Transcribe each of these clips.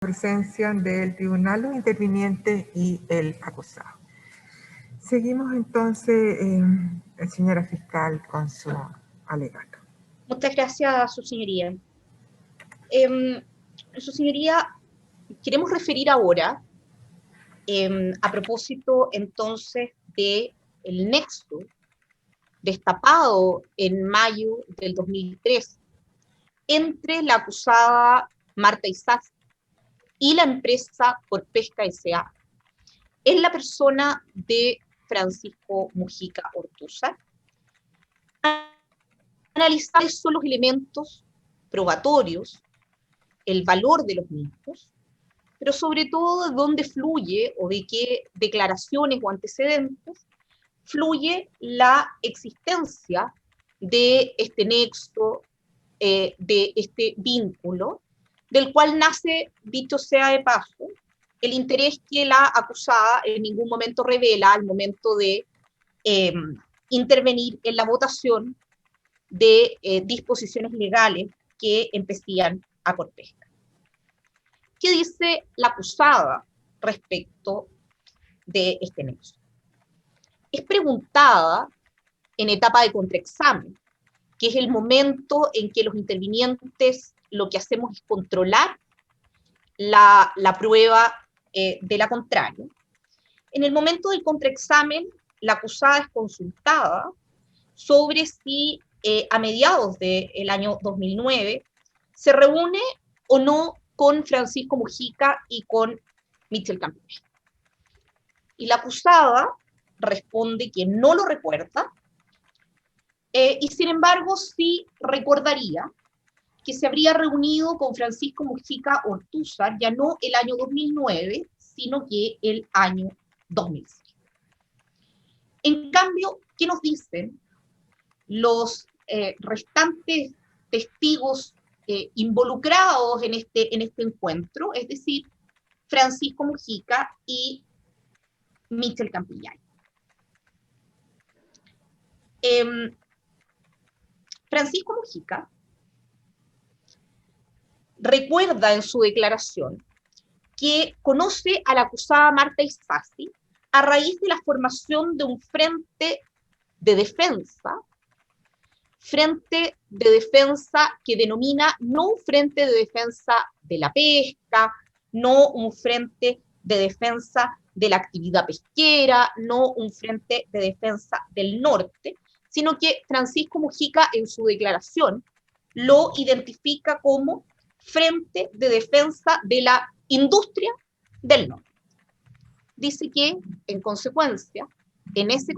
Presencia del tribunal, los intervinientes y el acusado. Seguimos entonces, señora fiscal, con su alegato. Muchas gracias, su señoría. Su señoría, queremos referir ahora, a propósito entonces del nexo destapado en mayo del 2003 entre la acusada Marta Isasi y la empresa Corpesca S.A. en la persona de Francisco Mujica Ortúzar. Analizar cuáles son los elementos probatorios, el valor de los mismos, pero sobre todo de dónde fluye o de qué declaraciones o antecedentes fluye la existencia de este nexo, de este vínculo, del cual nace, dicho sea de paso, el interés que la acusada en ningún momento revela al momento de intervenir en la votación de disposiciones legales que empecían a Corpesca. ¿Qué dice la acusada respecto de este nexo? Es preguntada en etapa de contraexamen, que es el momento en que los intervinientes lo que hacemos es controlar la prueba de la contraria. En el momento del contraexamen, la acusada es consultada sobre si a mediados del año 2009 se reúne o no con Francisco Mujica y con Michel Campbell. Y la acusada responde que no lo recuerda, y sin embargo sí recordaría que se habría reunido con Francisco Mujica Ortúzar ya no el año 2009, sino que el año 2006. En cambio, ¿qué nos dicen los restantes testigos involucrados en este encuentro? Es decir, Francisco Mujica y Michel Campillay. Francisco Mujica recuerda en su declaración que conoce a la acusada Marta Isasi a raíz de la formación de un frente de defensa que denomina no un frente de defensa de la pesca, no un frente de defensa de la actividad pesquera, no un frente de defensa del norte, sino que Francisco Mujica en su declaración lo identifica como frente de defensa de la industria del norte. Dice que, en consecuencia, en ese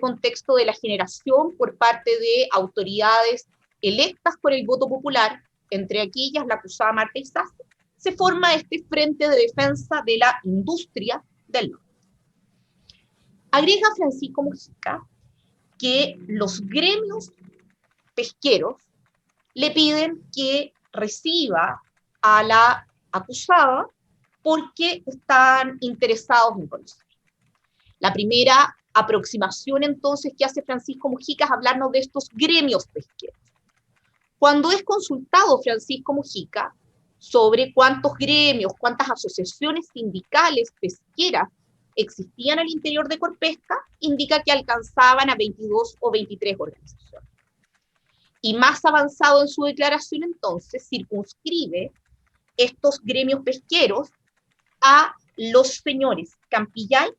contexto de la generación por parte de autoridades electas por el voto popular, entre aquellas la acusada Marta Isasi, se forma este frente de defensa de la industria del norte. Agrega Francisco Mujica que los gremios pesqueros le piden que reciba a la acusada porque están interesados en conocer. La primera aproximación entonces que hace Francisco Mujica es hablarnos de estos gremios pesqueros. Cuando es consultado Francisco Mujica sobre cuántos gremios, cuántas asociaciones sindicales pesqueras existían al interior de Corpesca, indica que alcanzaban a 22 o 23 organizaciones. Y más avanzado en su declaración, entonces, circunscribe estos gremios pesqueros a los señores Campillay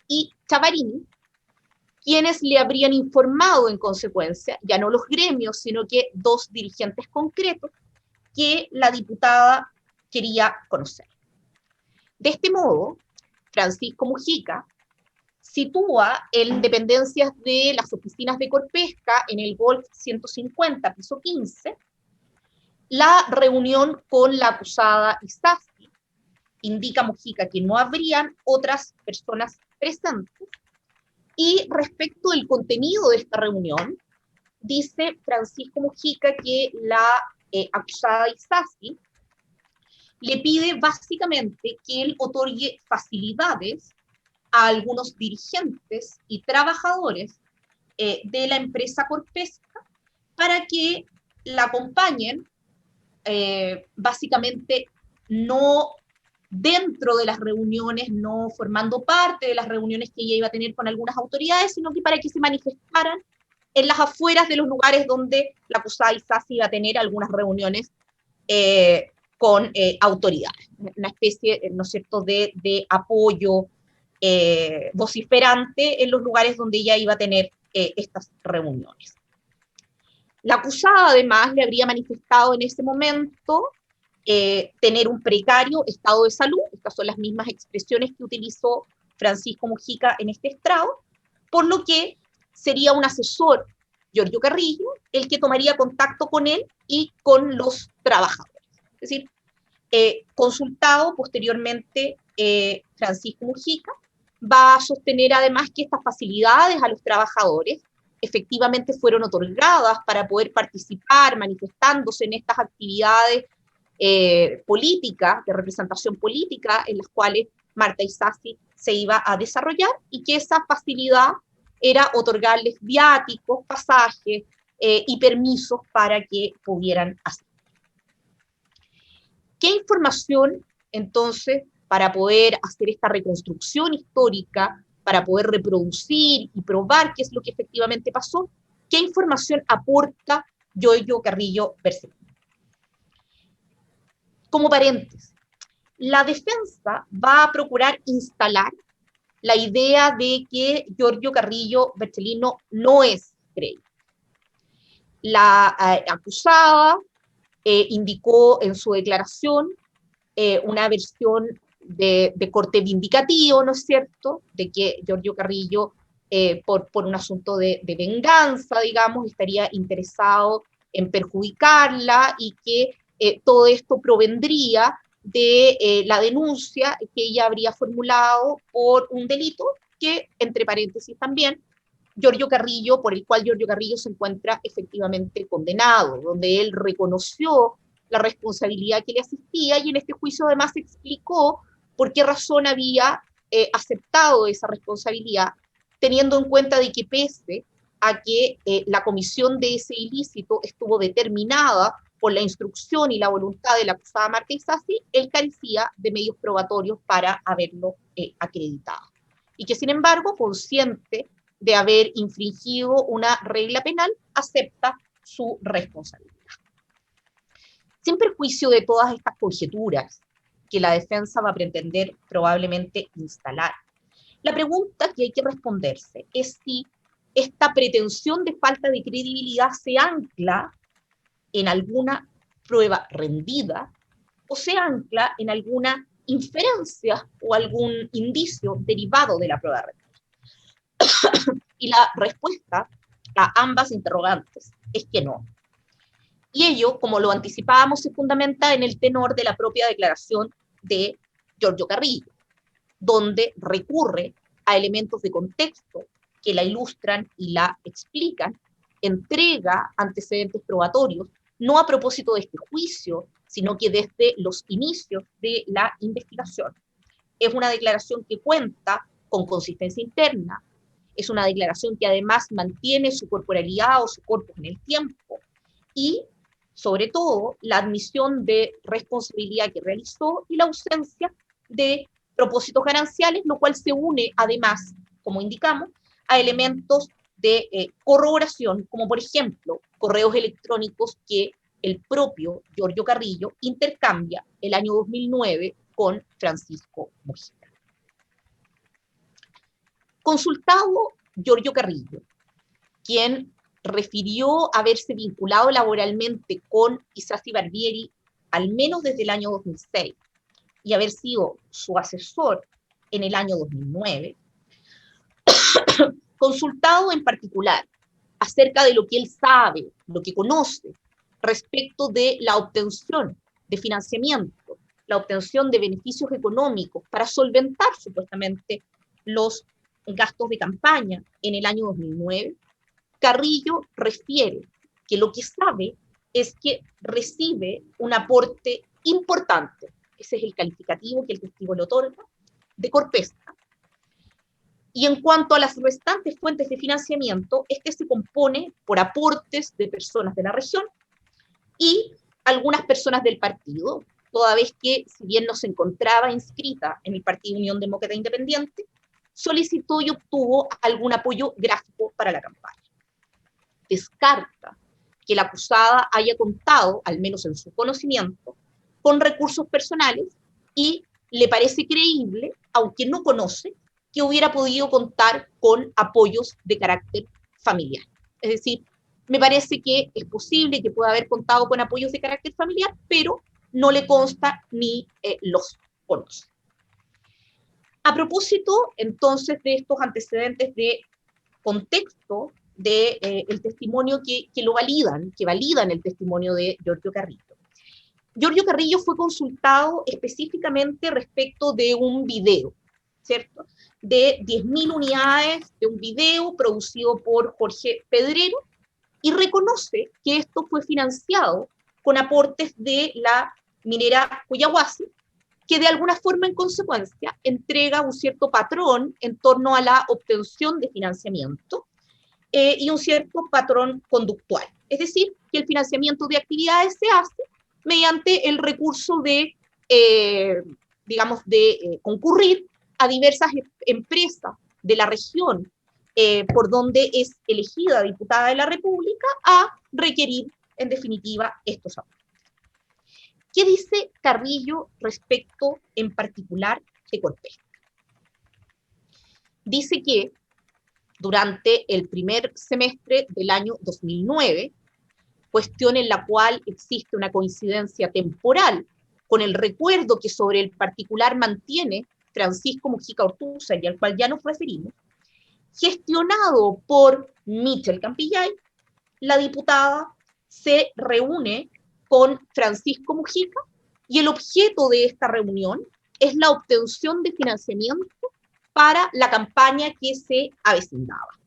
y Chavarini, quienes le habrían informado en consecuencia, ya no los gremios, sino que dos dirigentes concretos que la diputada quería conocer. De este modo, Francisco Mujica sitúa en dependencias de las oficinas de Corpesca, en el Golf 150, piso 15, la reunión con la acusada Isasi. Indica Mujica que no habrían otras personas presentes. Y respecto del contenido de esta reunión, dice Francisco Mujica que la acusada Isasi le pide básicamente que él otorgue facilidades a algunos dirigentes y trabajadores de la empresa Corpesca para que la acompañen básicamente no dentro de las reuniones, no formando parte de las reuniones que ella iba a tener con algunas autoridades, sino que para que se manifestaran en las afueras de los lugares donde la acusada Isasi iba a tener algunas reuniones con autoridades, una especie, ¿no es cierto?, de apoyo vociferante en los lugares donde ella iba a tener estas reuniones. La acusada, además, le habría manifestado en ese momento tener un precario estado de salud. Estas son las mismas expresiones que utilizó Francisco Mujica en este estrado, por lo que sería un asesor, Giorgio Carrillo, el que tomaría contacto con él y con los trabajadores. Es decir, consultado posteriormente Francisco Mujica, va a sostener además que estas facilidades a los trabajadores efectivamente fueron otorgadas para poder participar manifestándose en estas actividades políticas, de representación política, en las cuales Marta Isasi se iba a desarrollar, y que esa facilidad era otorgarles viáticos, pasajes y permisos para que pudieran asistir. ¿Qué información, entonces, para poder hacer esta reconstrucción histórica, para poder reproducir y probar qué es lo que efectivamente pasó, qué información aporta Giorgio Carrillo Bercellino? Como paréntesis, la defensa va a procurar instalar la idea de que Giorgio Carrillo Bercellino no es creíble. La acusada indicó en su declaración una versión de corte vindicativo, ¿no es cierto?, de que Giorgio Carrillo, por un asunto de venganza, digamos, estaría interesado en perjudicarla, y que todo esto provendría de la denuncia que ella habría formulado por un delito que, entre paréntesis también, Giorgio Carrillo, por el cual Giorgio Carrillo se encuentra efectivamente condenado, donde él reconoció la responsabilidad que le asistía, y en este juicio además explicó por qué razón había aceptado esa responsabilidad, teniendo en cuenta de que pese a que la comisión de ese ilícito estuvo determinada por la instrucción y la voluntad de la acusada Marta Isasi, él carecía de medios probatorios para haberlo acreditado. Y que, sin embargo, consciente de haber infringido una regla penal, acepta su responsabilidad. Sin perjuicio de todas estas conjeturas que la defensa va a pretender probablemente instalar, la pregunta que hay que responderse es si esta pretensión de falta de credibilidad se ancla en alguna prueba rendida o se ancla en alguna inferencia o algún indicio derivado de la prueba rendida. Y la respuesta a ambas interrogantes es que no. Y ello, como lo anticipábamos, se fundamenta en el tenor de la propia declaración de Giorgio Carrillo, donde recurre a elementos de contexto que la ilustran y la explican, entrega antecedentes probatorios, no a propósito de este juicio, sino que desde los inicios de la investigación. Es una declaración que cuenta con consistencia interna, es una declaración que además mantiene su corporalidad o su corpus en el tiempo, y sobre todo la admisión de responsabilidad que realizó y la ausencia de propósitos gananciales, lo cual se une además, como indicamos, a elementos de corroboración, como por ejemplo correos electrónicos que el propio Giorgio Carrillo intercambia el año 2009 con Francisco Mujica. Consultado Giorgio Carrillo, quien refirió haberse vinculado laboralmente con Isasi Barbieri al menos desde el año 2006 y haber sido su asesor en el año 2009, consultado en particular acerca de lo que él sabe, lo que conoce respecto de la obtención de financiamiento, la obtención de beneficios económicos para solventar supuestamente los gastos de campaña en el año 2009, Carrillo refiere que lo que sabe es que recibe un aporte importante, ese es el calificativo que el testigo le otorga, de Corpesca. Y en cuanto a las restantes fuentes de financiamiento, este se compone por aportes de personas de la región y algunas personas del partido, toda vez que, si bien no se encontraba inscrita en el Partido Unión Demócrata Independiente, solicitó y obtuvo algún apoyo gráfico para la campaña. Descarta que la acusada haya contado, al menos en su conocimiento, con recursos personales y le parece creíble, aunque no conoce, que hubiera podido contar con apoyos de carácter familiar. Es decir, me parece que es posible que pueda haber contado con apoyos de carácter familiar, pero no le consta ni los conoce. A propósito, entonces, de estos antecedentes de contexto del testimonio que validan el testimonio de Giorgio Carrillo. Giorgio Carrillo fue consultado específicamente respecto de un video, ¿cierto? De 10.000 unidades de un video producido por Jorge Pedrero, y reconoce que esto fue financiado con aportes de la minera Collahuasi, que de alguna forma, en consecuencia, entrega un cierto patrón en torno a la obtención de financiamiento y un cierto patrón conductual. Es decir, que el financiamiento de actividades se hace mediante el recurso de, concurrir a diversas empresas de la región por donde es elegida diputada de la República a requerir, en definitiva, estos aportes. ¿Qué dice Carrillo respecto, en particular, de Corpesca? Dice que durante el primer semestre del año 2009, cuestión en la cual existe una coincidencia temporal con el recuerdo que sobre el particular mantiene Francisco Mujica Ortúzar, y al cual ya nos referimos, gestionado por Michel Campillay, la diputada se reúne con Francisco Mujica, y el objeto de esta reunión es la obtención de financiamiento para la campaña que se avecindaba.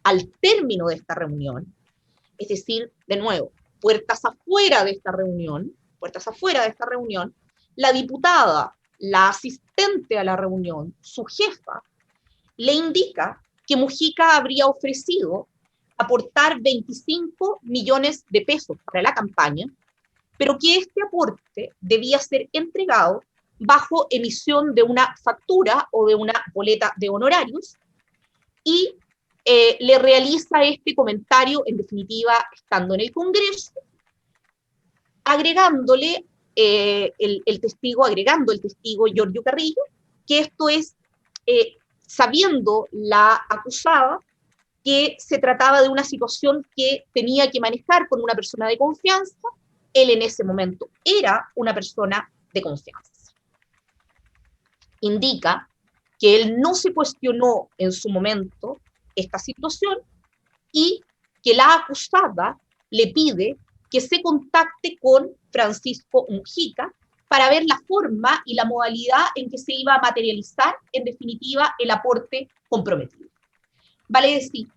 Al término de esta reunión, es decir, de nuevo, puertas afuera de esta reunión, la diputada, la asistente a la reunión, su jefa, le indica que Mujica habría ofrecido aportar 25 millones de pesos para la campaña, pero que este aporte debía ser entregado bajo emisión de una factura o de una boleta de honorarios, y le realiza este comentario, en definitiva, estando en el Congreso, agregando el testigo Giorgio Carrillo, que esto es sabiendo la acusada que se trataba de una situación que tenía que manejar con una persona de confianza. Él en ese momento era una persona de confianza. Indica que él no se cuestionó en su momento esta situación y que la acusada le pide que se contacte con Francisco Mujica para ver la forma y la modalidad en que se iba a materializar, en definitiva, el aporte comprometido. Vale decir,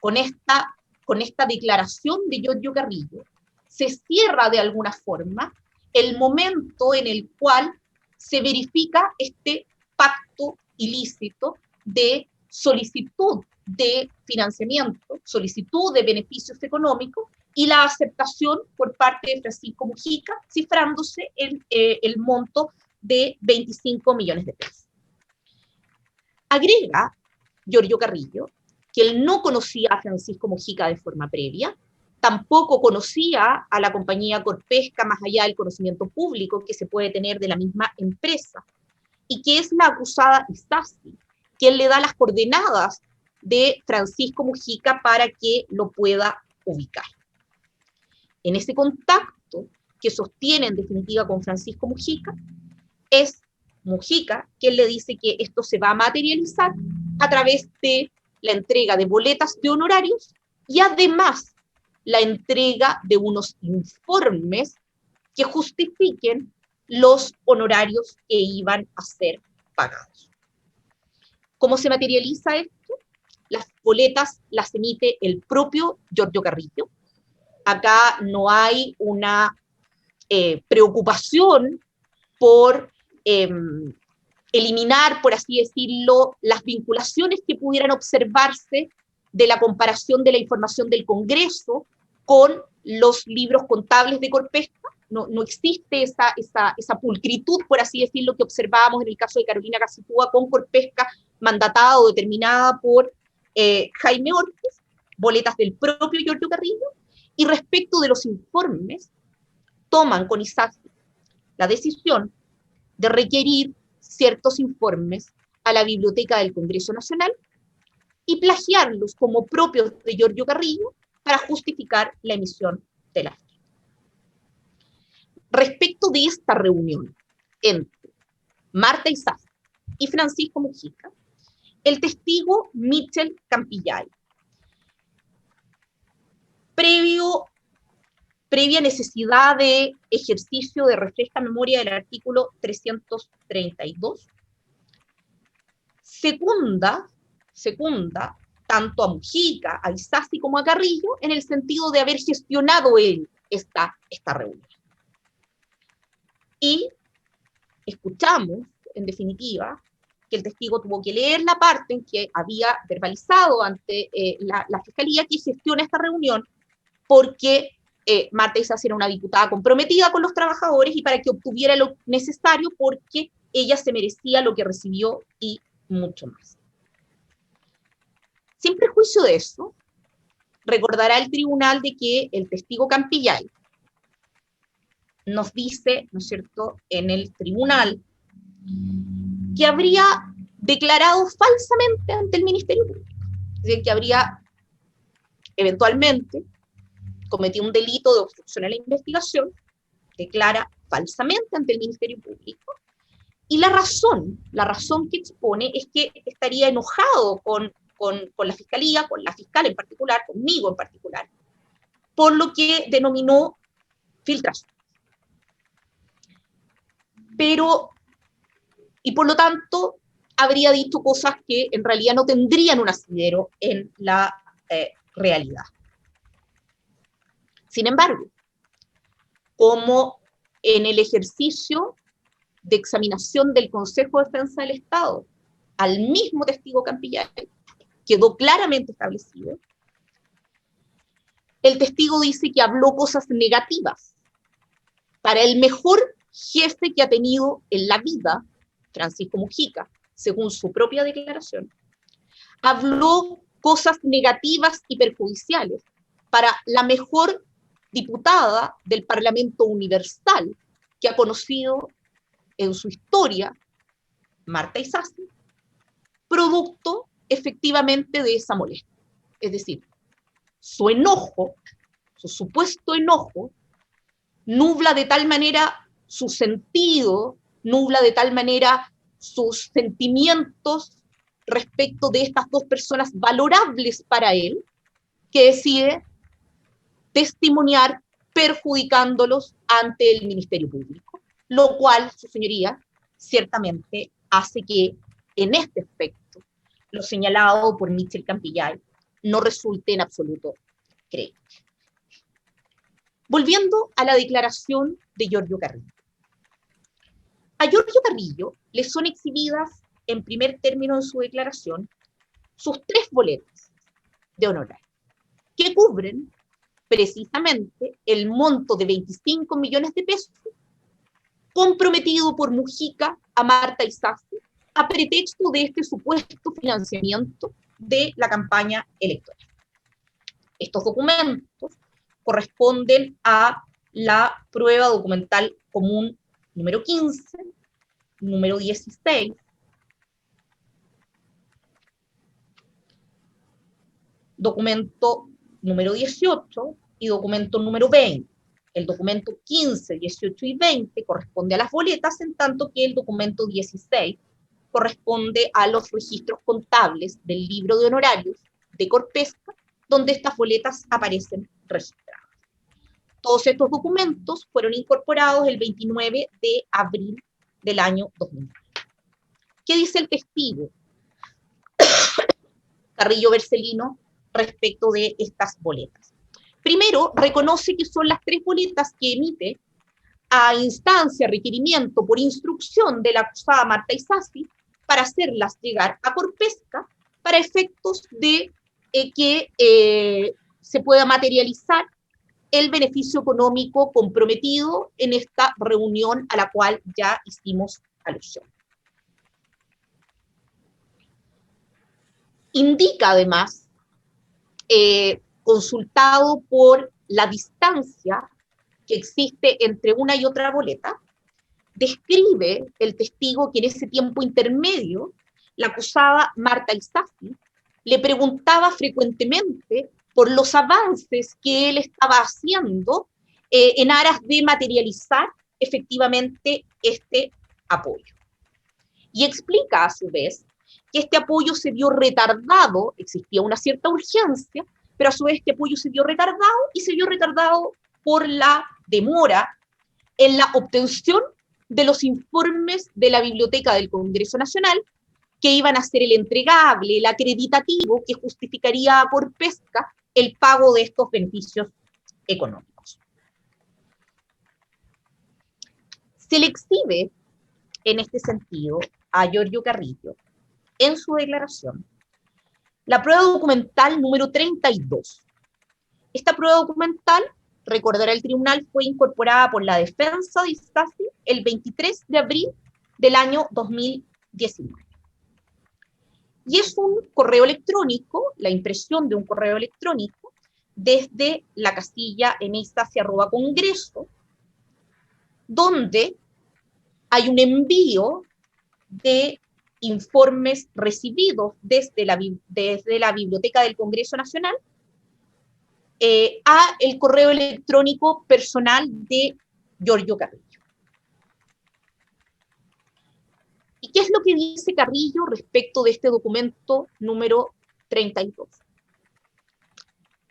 con esta declaración de Giorgio Carrillo, se cierra de alguna forma el momento en el cual se verifica este pacto ilícito de solicitud de financiamiento, solicitud de beneficios económicos y la aceptación por parte de Francisco Mujica, cifrándose el monto de 25 millones de pesos. Agrega Giorgio Carrillo que él no conocía a Francisco Mujica de forma previa, tampoco conocía a la compañía Corpesca más allá del conocimiento público que se puede tener de la misma empresa, y que es la acusada Isasi quien le da las coordenadas de Francisco Mujica para que lo pueda ubicar. En ese contacto que sostiene en definitiva con Francisco Mujica, es Mujica quien le dice que esto se va a materializar a través de la entrega de boletas de honorarios y además la entrega de unos informes que justifiquen los honorarios que iban a ser pagados. ¿Cómo se materializa esto? Las boletas las emite el propio Giorgio Carrillo. Acá no hay una preocupación por eliminar, por así decirlo, las vinculaciones que pudieran observarse de la comparación de la información del Congreso con los libros contables de Corpesca, no existe esa pulcritud, por así decirlo, que observábamos en el caso de Carolina Cacitúa con Corpesca, mandatada o determinada por Jaime Ortiz, boletas del propio Giorgio Carrillo, y respecto de los informes, toman con Isasi la decisión de requerir ciertos informes a la Biblioteca del Congreso Nacional y plagiarlos como propios de Giorgio Carrillo para justificar la emisión de la ley. Respecto de esta reunión entre Marta Isasi y Francisco Mujica, el testigo Michel Campillay, previa necesidad de ejercicio de refresca memoria del artículo 332, segunda tanto a Mujica, a Isasi como a Carrillo en el sentido de haber gestionado él esta reunión. Y escuchamos, en definitiva, que el testigo tuvo que leer la parte en que había verbalizado ante la Fiscalía que gestiona esta reunión porque Marta Isasi era una diputada comprometida con los trabajadores y para que obtuviera lo necesario porque ella se merecía lo que recibió y mucho más. Sin prejuicio de eso, recordará el tribunal de que el testigo Campillay nos dice, ¿no es cierto?, en el tribunal, que habría declarado falsamente ante el Ministerio Público. Es decir, que habría eventualmente cometido un delito de obstrucción a la investigación, declara falsamente ante el Ministerio Público, y la razón que expone es que estaría enojado con la Fiscalía, con la fiscal en particular, conmigo en particular, por lo que denominó filtración. Y por lo tanto, habría dicho cosas que en realidad no tendrían un asidero en la realidad. Sin embargo, como en el ejercicio de examinación del Consejo de Defensa del Estado, al mismo testigo Campillay, quedó claramente establecido, el testigo dice que habló cosas negativas para el mejor jefe que ha tenido en la vida, Francisco Mujica, según su propia declaración, habló cosas negativas y perjudiciales para la mejor diputada del Parlamento Universal que ha conocido en su historia Marta Isasi, producto efectivamente de esa molestia. Es decir, su enojo, su supuesto enojo, nubla de tal manera su sentido, nubla de tal manera sus sentimientos respecto de estas dos personas valorables para él, que decide testimoniar perjudicándolos ante el Ministerio Público, lo cual, su señoría, ciertamente hace que en este aspecto lo señalado por Michel Campillay no resulte en absoluto creíble. Volviendo a la declaración de Giorgio Carrillo. A Giorgio Carrillo le son exhibidas en primer término de su declaración sus 3 boletas de honorario, que cubren precisamente el monto de 25 millones de pesos comprometido por Mujica a Marta Isasi a pretexto de este supuesto financiamiento de la campaña electoral. Estos documentos corresponden a la prueba documental común número 15, número 16, documento número 18 y documento número 20. El documento 15, 18 y 20 corresponde a las boletas, en tanto que el documento 16 corresponde a los registros contables del libro de honorarios de Corpesca, donde estas boletas aparecen registradas. Todos estos documentos fueron incorporados el 29 de abril del año 2009. ¿Qué dice el testigo Carrillo Bercelino respecto de estas boletas? Primero, reconoce que son las 3 boletas que emite a instancia, requerimiento, por instrucción de la acusada Marta Isasi para hacerlas llegar a Corpesca para efectos de que se pueda materializar el beneficio económico comprometido en esta reunión a la cual ya hicimos alusión. Indica además, consultado por la distancia que existe entre una y otra boleta, describe el testigo que en ese tiempo intermedio la acusada Marta Isasi le preguntaba frecuentemente por los avances que él estaba haciendo en aras de materializar efectivamente este apoyo. Y explica a su vez que este apoyo se vio retardado, existía una cierta urgencia, pero a su vez este apoyo se vio retardado y se vio retardado por la demora en la obtención de los informes de la Biblioteca del Congreso Nacional, que iban a ser el entregable, el acreditativo, que justificaría por pesca el pago de estos beneficios económicos. Se le exhibe, en este sentido, a Giorgio Carrillo, en su declaración, la prueba documental número 32. Esta prueba documental, recordará el tribunal, fue incorporada por la defensa de Isasi el 23 de abril del año 2019. Y es un correo electrónico, la impresión de un correo electrónico, desde la casilla mistasi@congreso, donde hay un envío de informes recibidos desde la Biblioteca del Congreso Nacional a el correo electrónico personal de Giorgio Carrillo. ¿Y qué es lo que dice Carrillo respecto de este documento número 32?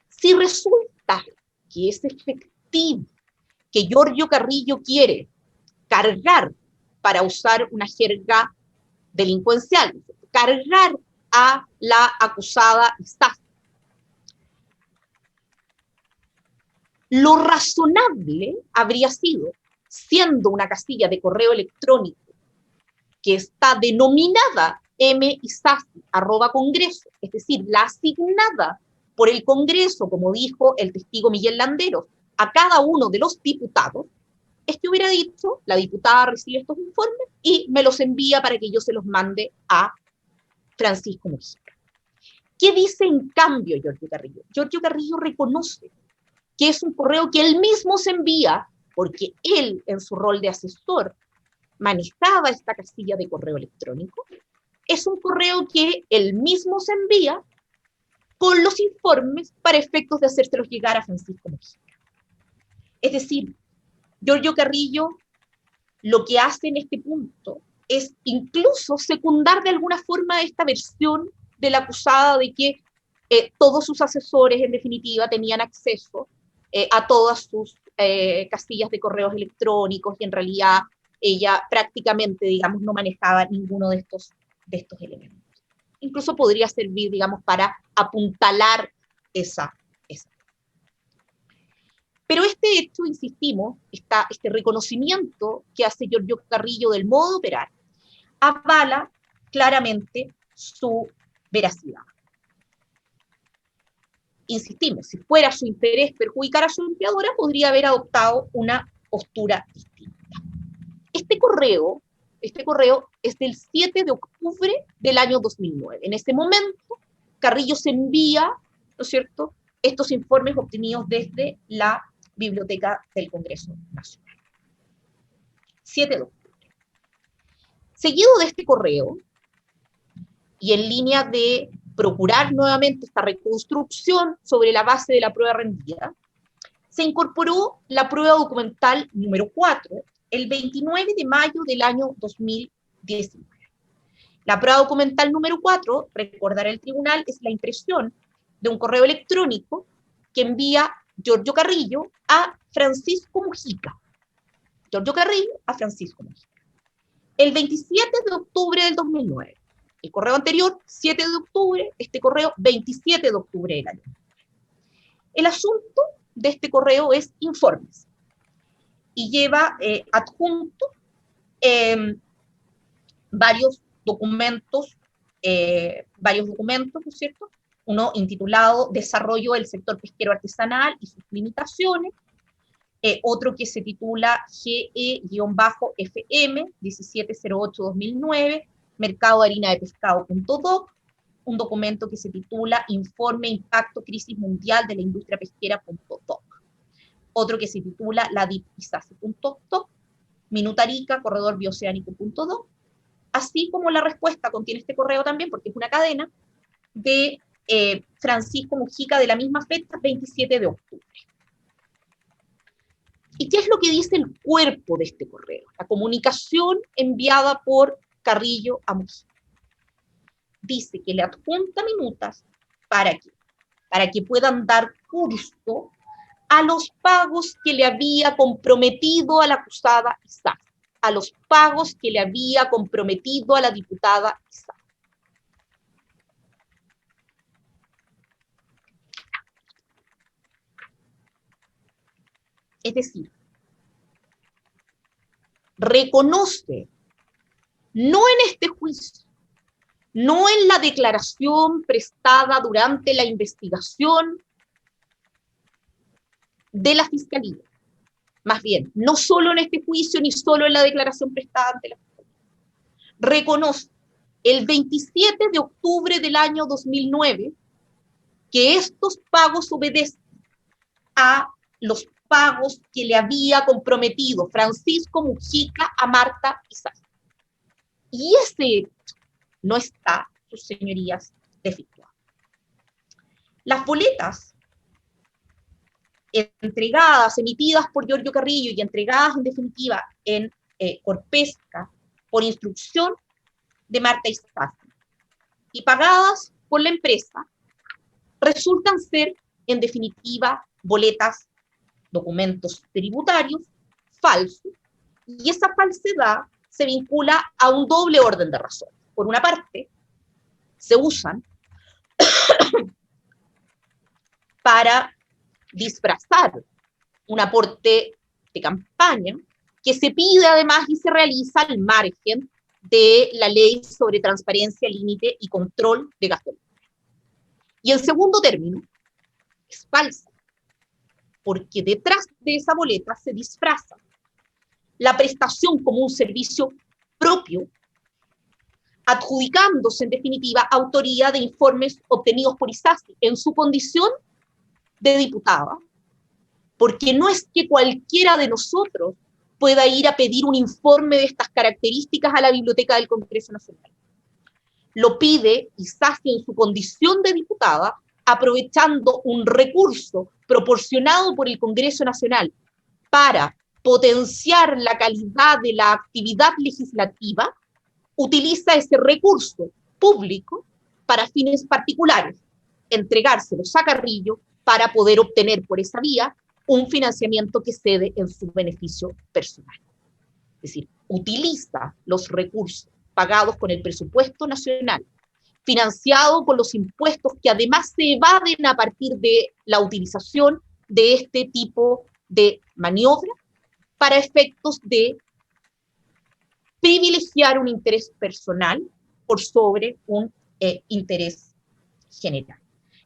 Si resulta que es efectivo que Giorgio Carrillo quiere cargar, para usar una jerga delincuencial, cargar a la acusada Isasi, lo razonable habría sido, siendo una casilla de correo electrónico que está denominada misasi@congreso, es decir, la asignada por el Congreso, como dijo el testigo Miguel Landeros, a cada uno de los diputados, es que hubiera dicho, la diputada recibe estos informes y me los envía para que yo se los mande a Francisco Mujica. ¿Qué dice en cambio Giorgio Carrillo? Giorgio Carrillo reconoce que es un correo que él mismo se envía, porque él, en su rol de asesor, manejaba esta casilla de correo electrónico. Es un correo que él mismo se envía con los informes para efectos de hacérselos llegar a Francisco Mujica. Es decir, Giorgio Carrillo lo que hace en este punto es incluso secundar de alguna forma esta versión de la acusada de que todos sus asesores, en definitiva, tenían acceso a todas sus casillas de correos electrónicos y en realidad ella prácticamente, digamos, no manejaba ninguno de estos elementos. Incluso podría servir, digamos, para apuntalar esa. Pero este hecho, insistimos, este reconocimiento que hace Giorgio Carrillo del modo de operar, avala claramente su veracidad. Insistimos, si fuera su interés perjudicar a su empleadora, podría haber adoptado una postura distinta. Este correo es del 7 de octubre del año 2009. En ese momento, Carrillo se envía, ¿no es cierto?, estos informes obtenidos desde la Biblioteca del Congreso Nacional. 7 de octubre. Seguido de este correo, y en línea de procurar nuevamente esta reconstrucción sobre la base de la prueba rendida, se incorporó la prueba documental número 4, el 29 de mayo del año 2019. La prueba documental número 4, recordará el tribunal, es la impresión de un correo electrónico que envía Giorgio Carrillo a Francisco Mujica. Giorgio Carrillo a Francisco Mujica. El 27 de octubre del 2009. El correo anterior, 7 de octubre, este correo, 27 de octubre del año. El asunto de este correo es informes. Y lleva adjunto varios documentos, ¿no es cierto?, uno intitulado Desarrollo del sector pesquero artesanal y sus limitaciones, otro que se titula GE-FM 1708-2009, Mercado de Harina de Pescado.doc, un documento que se titula Informe Impacto Crisis Mundial de la Industria Pesquera.doc, otro que se titula La DIP-ISACE.doc, Minutarica, Corredor Bioceánico.doc, así como la respuesta contiene este correo también, porque es una cadena, de Francisco Mujica de la misma fecha, 27 de octubre. ¿Y qué es lo que dice el cuerpo de este correo? La comunicación enviada por Carrillo a Mujica. Dice que le adjunta minutas ¿para qué? Para que puedan dar curso a los pagos que le había comprometido a la acusada Isaac, a los pagos que le había comprometido a la diputada Isaac. Es decir, reconoce, no en este juicio, no en la declaración prestada durante la investigación de la Fiscalía, más bien, no solo en este juicio ni solo en la declaración prestada ante la Fiscalía, reconoce el 27 de octubre del año 2009 que estos pagos obedecen a los pagos que le había comprometido Francisco Mujica a Marta Isaac. Y ese hecho no está, sus señorías, desvirtuado. Las boletas entregadas, emitidas por Giorgio Carrillo y entregadas en definitiva en Corpesca por instrucción de Marta Isaac y pagadas por la empresa, resultan ser en definitiva boletas, documentos tributarios falsos, y esa falsedad se vincula a un doble orden de razones. Por una parte, se usan para disfrazar un aporte de campaña que se pide además y se realiza al margen de la ley sobre transparencia, límite y control de gastos. Y en segundo término, es falsa, porque detrás de esa boleta se disfraza la prestación como un servicio propio, adjudicándose en definitiva autoría de informes obtenidos por ISACE en su condición de diputada, porque no es que cualquiera de nosotros pueda ir a pedir un informe de estas características a la Biblioteca del Congreso Nacional. Lo pide ISACE en su condición de diputada, aprovechando un recurso proporcionado por el Congreso Nacional para potenciar la calidad de la actividad legislativa, utiliza ese recurso público para fines particulares, entregárselos a Carrillo para poder obtener por esa vía un financiamiento que cede en su beneficio personal. Es decir, utiliza los recursos pagados con el presupuesto nacional, financiado con los impuestos que además se evaden a partir de la utilización de este tipo de maniobra para efectos de privilegiar un interés personal por sobre un interés general.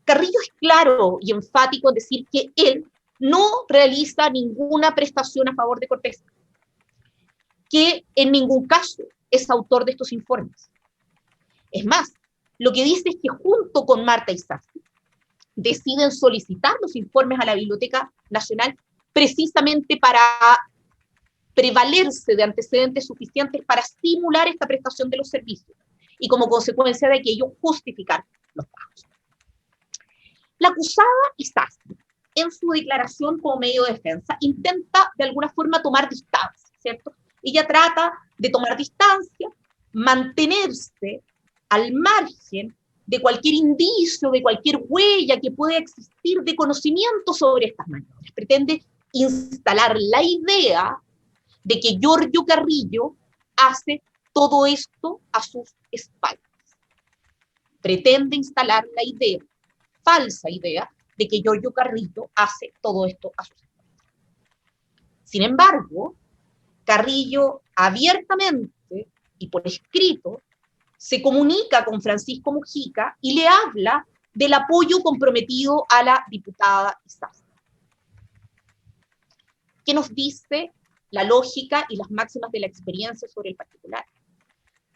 Carrillo es claro y enfático en decir que él no realiza ninguna prestación a favor de Corpesca, que en ningún caso es autor de estos informes. Es más, lo que dice es que junto con Marta Isaac deciden solicitar los informes a la Biblioteca Nacional precisamente para prevalerse de antecedentes suficientes para simular esta prestación de los servicios y como consecuencia de aquello justificar los pagos. La acusada Isaac, en su declaración como medio de defensa, intenta de alguna forma tomar distancia, ¿cierto? Ella trata de tomar distancia, mantenerse al margen de cualquier indicio, de cualquier huella que pueda existir de conocimiento sobre estas maniobras. Pretende instalar la idea de que Giorgio Carrillo hace todo esto a sus espaldas. Pretende instalar la idea, falsa idea, de que Giorgio Carrillo hace todo esto a sus espaldas. Sin embargo, Carrillo abiertamente y por escrito se comunica con Francisco Mujica y le habla del apoyo comprometido a la diputada Isasi. ¿Qué nos dice la lógica y las máximas de la experiencia sobre el particular?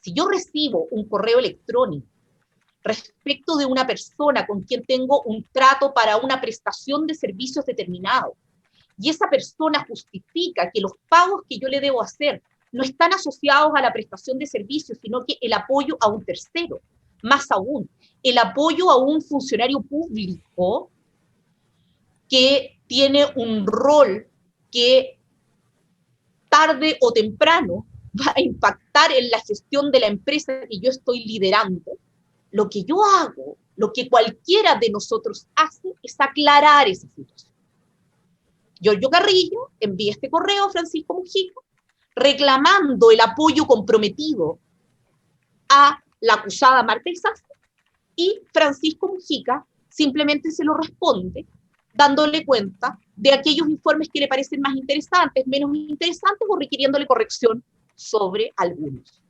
Si yo recibo un correo electrónico respecto de una persona con quien tengo un trato para una prestación de servicios determinado, y esa persona justifica que los pagos que yo le debo hacer no están asociados a la prestación de servicios, sino que el apoyo a un tercero, más aún, el apoyo a un funcionario público que tiene un rol que tarde o temprano va a impactar en la gestión de la empresa que yo estoy liderando, lo que yo hago, lo que cualquiera de nosotros hace, es aclarar esa situación. Giorgio Carrillo envía este correo a Francisco Mujica reclamando el apoyo comprometido a la acusada Marta Isasi, y Francisco Mujica simplemente se lo responde dándole cuenta de aquellos informes que le parecen más interesantes, menos interesantes, o requiriéndole corrección sobre algunos.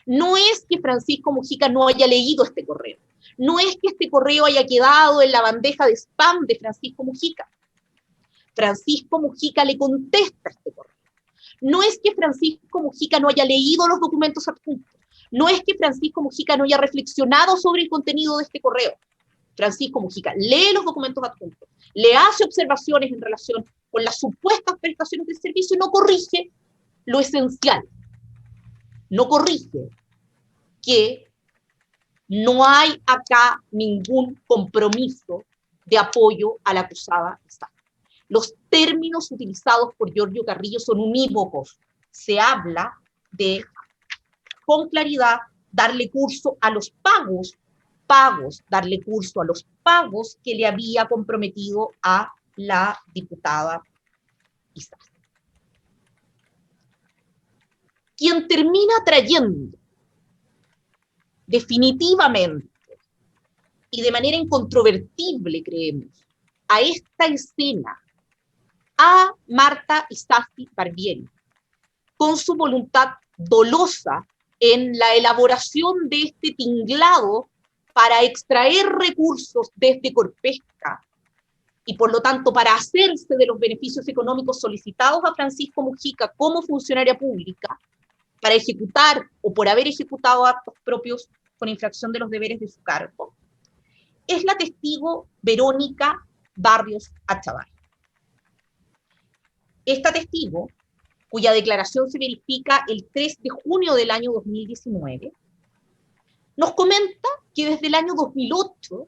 No es que Francisco Mujica no haya leído este correo, no es que este correo haya quedado en la bandeja de spam de Francisco Mujica. Francisco Mujica le contesta este correo. No es que Francisco Mujica no haya leído los documentos adjuntos, no es que Francisco Mujica no haya reflexionado sobre el contenido de este correo. Francisco Mujica lee los documentos adjuntos, le hace observaciones en relación con las supuestas prestaciones de servicio y no corrige lo esencial. No corrige que no hay acá ningún compromiso de apoyo a la acusada Isasi. Los términos utilizados por Giorgio Carrillo son unívocos. Se habla de, con claridad, darle curso a los pagos, darle curso a los pagos que le había comprometido a la diputada Isasi. Quien termina trayendo definitivamente y de manera incontrovertible, creemos, a esta escena a Marta Isasi Barbieri, con su voluntad dolosa en la elaboración de este tinglado para extraer recursos desde Corpesca y por lo tanto para hacerse de los beneficios económicos solicitados a Francisco Mujica como funcionaria pública, para ejecutar o por haber ejecutado actos propios con infracción de los deberes de su cargo, es la testigo Verónica Barrios Achavar. Esta testigo, cuya declaración se verifica el 3 de junio del año 2019, nos comenta que desde el año 2008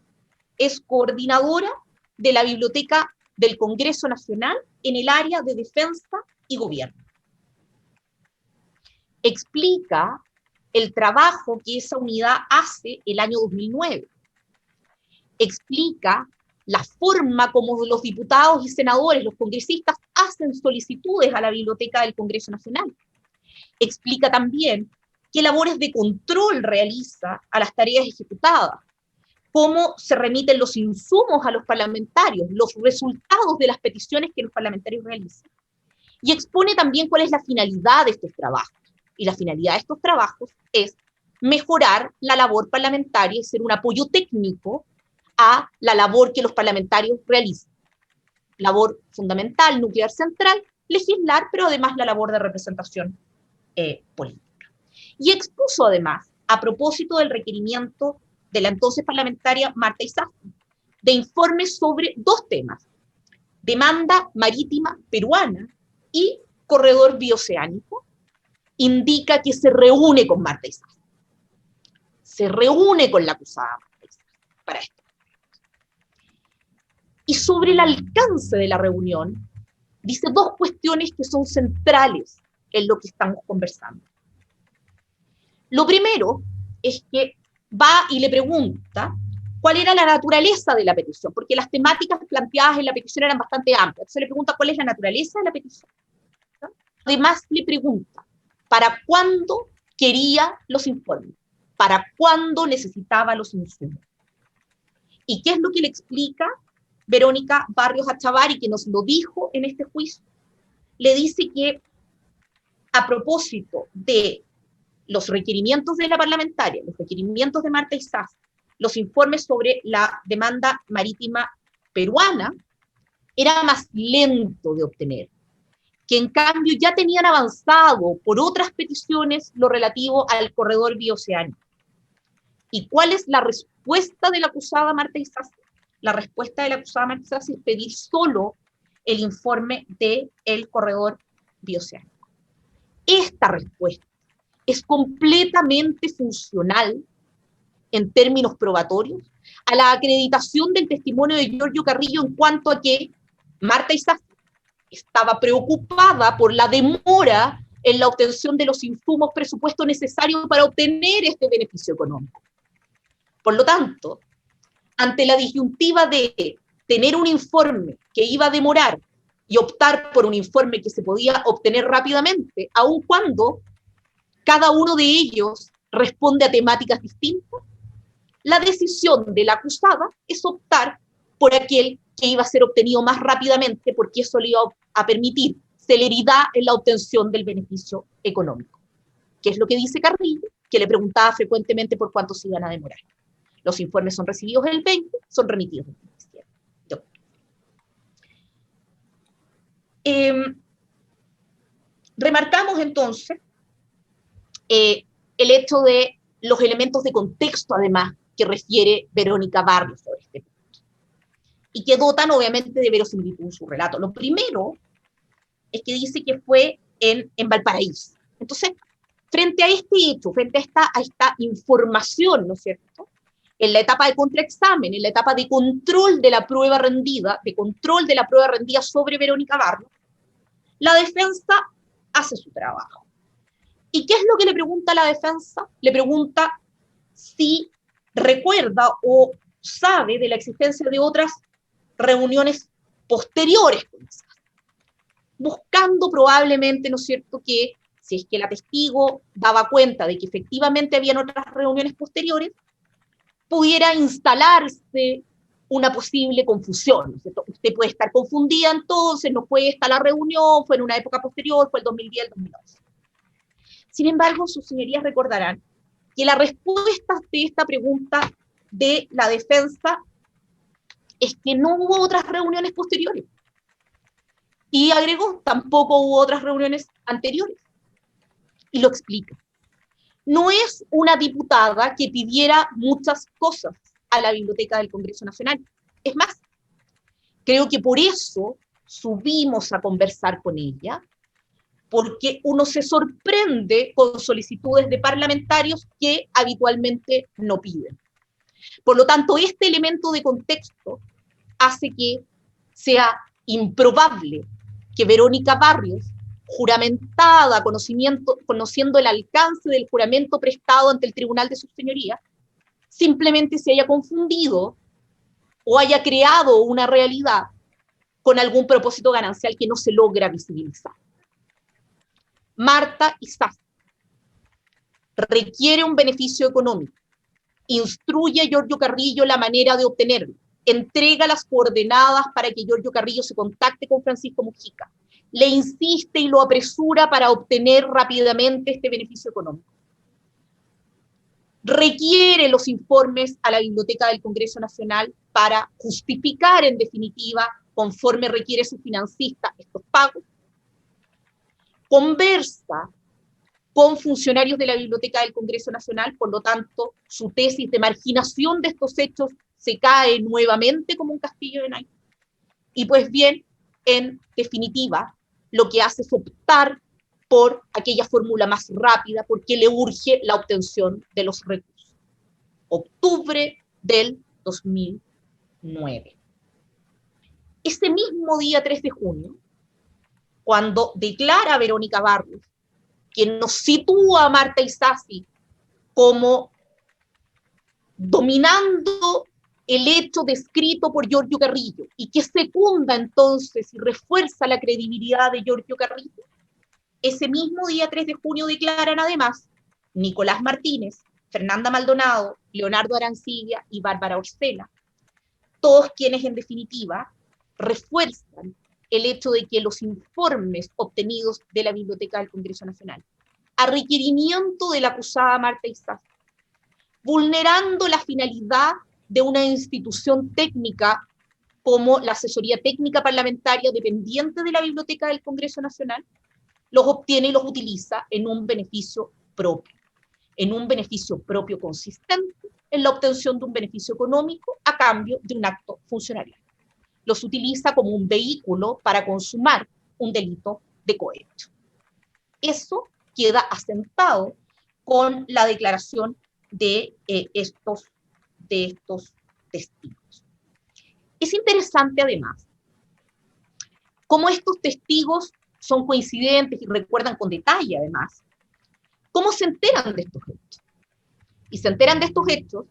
es coordinadora de la Biblioteca del Congreso Nacional en el área de Defensa y Gobierno. Explica el trabajo que esa unidad hace el año 2009. Explica la forma como los diputados y senadores, los congresistas, hacen solicitudes a la Biblioteca del Congreso Nacional. Explica también qué labores de control realiza a las tareas ejecutadas, cómo se remiten los insumos a los parlamentarios, los resultados de las peticiones que los parlamentarios realizan. Y expone también cuál es la finalidad de estos trabajos. Y la finalidad de estos trabajos es mejorar la labor parlamentaria y ser un apoyo técnico a la labor que los parlamentarios realizan. Labor fundamental, nuclear central, legislar, pero además la labor de representación política. Y expuso además, a propósito del requerimiento de la entonces parlamentaria Marta Isasi, de informes sobre dos temas: demanda marítima peruana y corredor bioceánico, indica que se reúne con Marta Isasi. Se reúne con la acusada Marta Isasi para esto. Y sobre el alcance de la reunión, dice dos cuestiones que son centrales en lo que estamos conversando. Lo primero es que va y le pregunta cuál era la naturaleza de la petición, porque las temáticas planteadas en la petición eran bastante amplias. Entonces le pregunta cuál es la naturaleza de la petición. Además le pregunta para cuándo quería los informes, para cuándo necesitaba los insumos. ¿Y qué es lo que le explica Verónica Barrios Achavar, y que nos lo dijo en este juicio? Le dice que a propósito de los requerimientos de la parlamentaria, los requerimientos de Marta Isasi, los informes sobre la demanda marítima peruana era más lento de obtener, que en cambio ya tenían avanzado por otras peticiones lo relativo al corredor bioceánico. ¿Y cuál es la respuesta de la acusada Marta Isasi? La respuesta de la acusada Marta Isasi es pedir solo el informe del corredor bioceánico. Esta respuesta es completamente funcional en términos probatorios a la acreditación del testimonio de Giorgio Carrillo en cuanto a que Marta Isasi estaba preocupada por la demora en la obtención de los insumos presupuestos necesarios para obtener este beneficio económico. Por lo tanto, ante la disyuntiva de tener un informe que iba a demorar y optar por un informe que se podía obtener rápidamente, aun cuando cada uno de ellos responde a temáticas distintas, la decisión de la acusada es optar por aquel que iba a ser obtenido más rápidamente, porque eso le iba a permitir celeridad en la obtención del beneficio económico. ¿Qué es lo que dice Carrillo? Que le preguntaba frecuentemente por cuánto se iban a demorar. Los informes son recibidos el 20, son remitidos el 27. Remarcamos entonces el hecho de los elementos de contexto, además, que refiere Verónica Barrios sobre este punto, y que dotan obviamente de verosimilitud en su relato. Lo primero es que dice que fue en Valparaíso. Entonces, frente a este hecho, frente a esta información, ¿no es cierto?, en la etapa de contraexamen, en la etapa de control de la prueba rendida, sobre Verónica Barrios, la defensa hace su trabajo. ¿Y qué es lo que le pregunta a la defensa? Le pregunta si recuerda o sabe de la existencia de otras reuniones posteriores con esas, buscando probablemente, ¿no es cierto?, que si es que la testigo daba cuenta de que efectivamente habían otras reuniones posteriores, pudiera instalarse una posible confusión, ¿no es cierto? Usted puede estar confundida entonces, no fue esta la reunión, fue en una época posterior, fue el 2010, el 2011. Sin embargo, sus señorías recordarán que la respuesta de esta pregunta de la defensa es que no hubo otras reuniones posteriores. Y agregó, tampoco hubo otras reuniones anteriores. Y lo explica. No es una diputada que pidiera muchas cosas a la Biblioteca del Congreso Nacional. Es más, creo que por eso subimos a conversar con ella, porque uno se sorprende con solicitudes de parlamentarios que habitualmente no piden. Por lo tanto, este elemento de contexto hace que sea improbable que Verónica Barrios, juramentada, conociendo el alcance del juramento prestado ante el tribunal de sus señorías, simplemente se haya confundido o haya creado una realidad con algún propósito ganancial que no se logra visibilizar. Marta Isasi requiere un beneficio económico, instruye a Giorgio Carrillo la manera de obtenerlo, entrega las coordenadas para que Giorgio Carrillo se contacte con Francisco Mujica, le insiste y lo apresura para obtener rápidamente este beneficio económico. Requiere los informes a la Biblioteca del Congreso Nacional para justificar, en definitiva, conforme requiere su financista, estos pagos. Conversa con funcionarios de la Biblioteca del Congreso Nacional, por lo tanto, su tesis de marginación de estos hechos se cae nuevamente como un castillo de naipes. Y pues bien, en definitiva, lo que hace es optar por aquella fórmula más rápida, porque le urge la obtención de los recursos. Octubre del 2009. Ese mismo día 3 de junio, cuando declara Verónica Barrios, quien nos sitúa a Marta Isasi como dominando el hecho descrito por Giorgio Carrillo y que secunda entonces y refuerza la credibilidad de Giorgio Carrillo, ese mismo día 3 de junio declaran además Nicolás Martínez, Fernanda Maldonado, Leonardo Arancibia y Bárbara Orcela, todos quienes en definitiva refuerzan el hecho de que los informes obtenidos de la Biblioteca del Congreso Nacional, a requerimiento de la acusada Marta Isasi, vulnerando la finalidad de una institución técnica como la asesoría técnica parlamentaria dependiente de la Biblioteca del Congreso Nacional, los obtiene y los utiliza en un beneficio propio consistente en la obtención de un beneficio económico a cambio de un acto funcionarial. Los utiliza como un vehículo para consumar un delito de cohecho. Eso queda asentado con la declaración de estos testigos. Es interesante además cómo estos testigos son coincidentes y recuerdan con detalle además cómo se enteran de estos hechos. Y se enteran de estos hechos,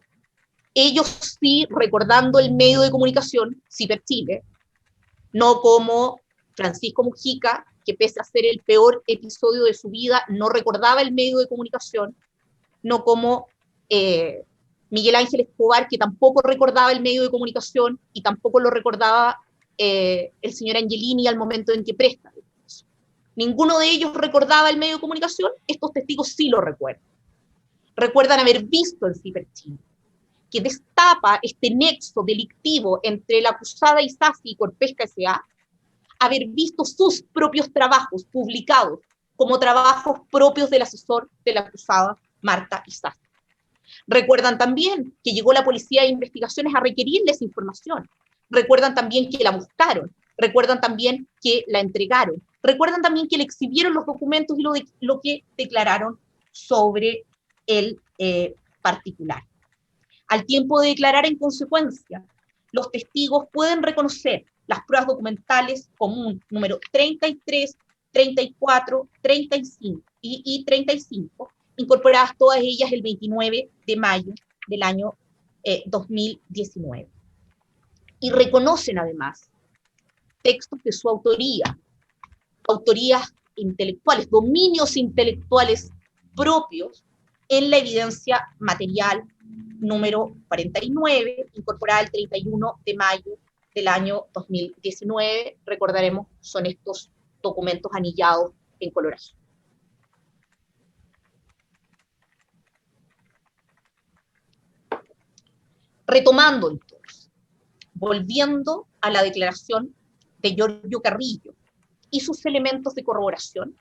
ellos sí recordando el medio de comunicación, Ciber Chile, no como Francisco Mujica, que pese a ser el peor episodio de su vida, no recordaba el medio de comunicación, no como Miguel Ángel Escobar, que tampoco recordaba el medio de comunicación y tampoco lo recordaba el señor Angelini al momento en que presta. Ninguno de ellos recordaba el medio de comunicación, estos testigos sí lo recuerdan. Recuerdan haber visto el Ciberchile, que destapa este nexo delictivo entre la acusada Isasi y Corpesca S.A., haber visto sus propios trabajos publicados como trabajos propios del asesor de la acusada Marta Isasi. Recuerdan también que llegó la Policía de Investigaciones a requerirles información. Recuerdan también que la buscaron. Recuerdan también que la entregaron. Recuerdan también que le exhibieron los documentos y lo que declararon sobre el particular. Al tiempo de declarar en consecuencia, los testigos pueden reconocer las pruebas documentales común número 33, 34, 35 y 35, incorporadas todas ellas el 29 de mayo del año 2019. Y reconocen además textos de su autoría, autorías intelectuales, dominios intelectuales propios en la evidencia material número 49, incorporada el 31 de mayo del año 2019. Recordaremos, son estos documentos anillados en color azul. Retomando entonces, volviendo a la declaración de Giorgio Carrillo y sus elementos de corroboración,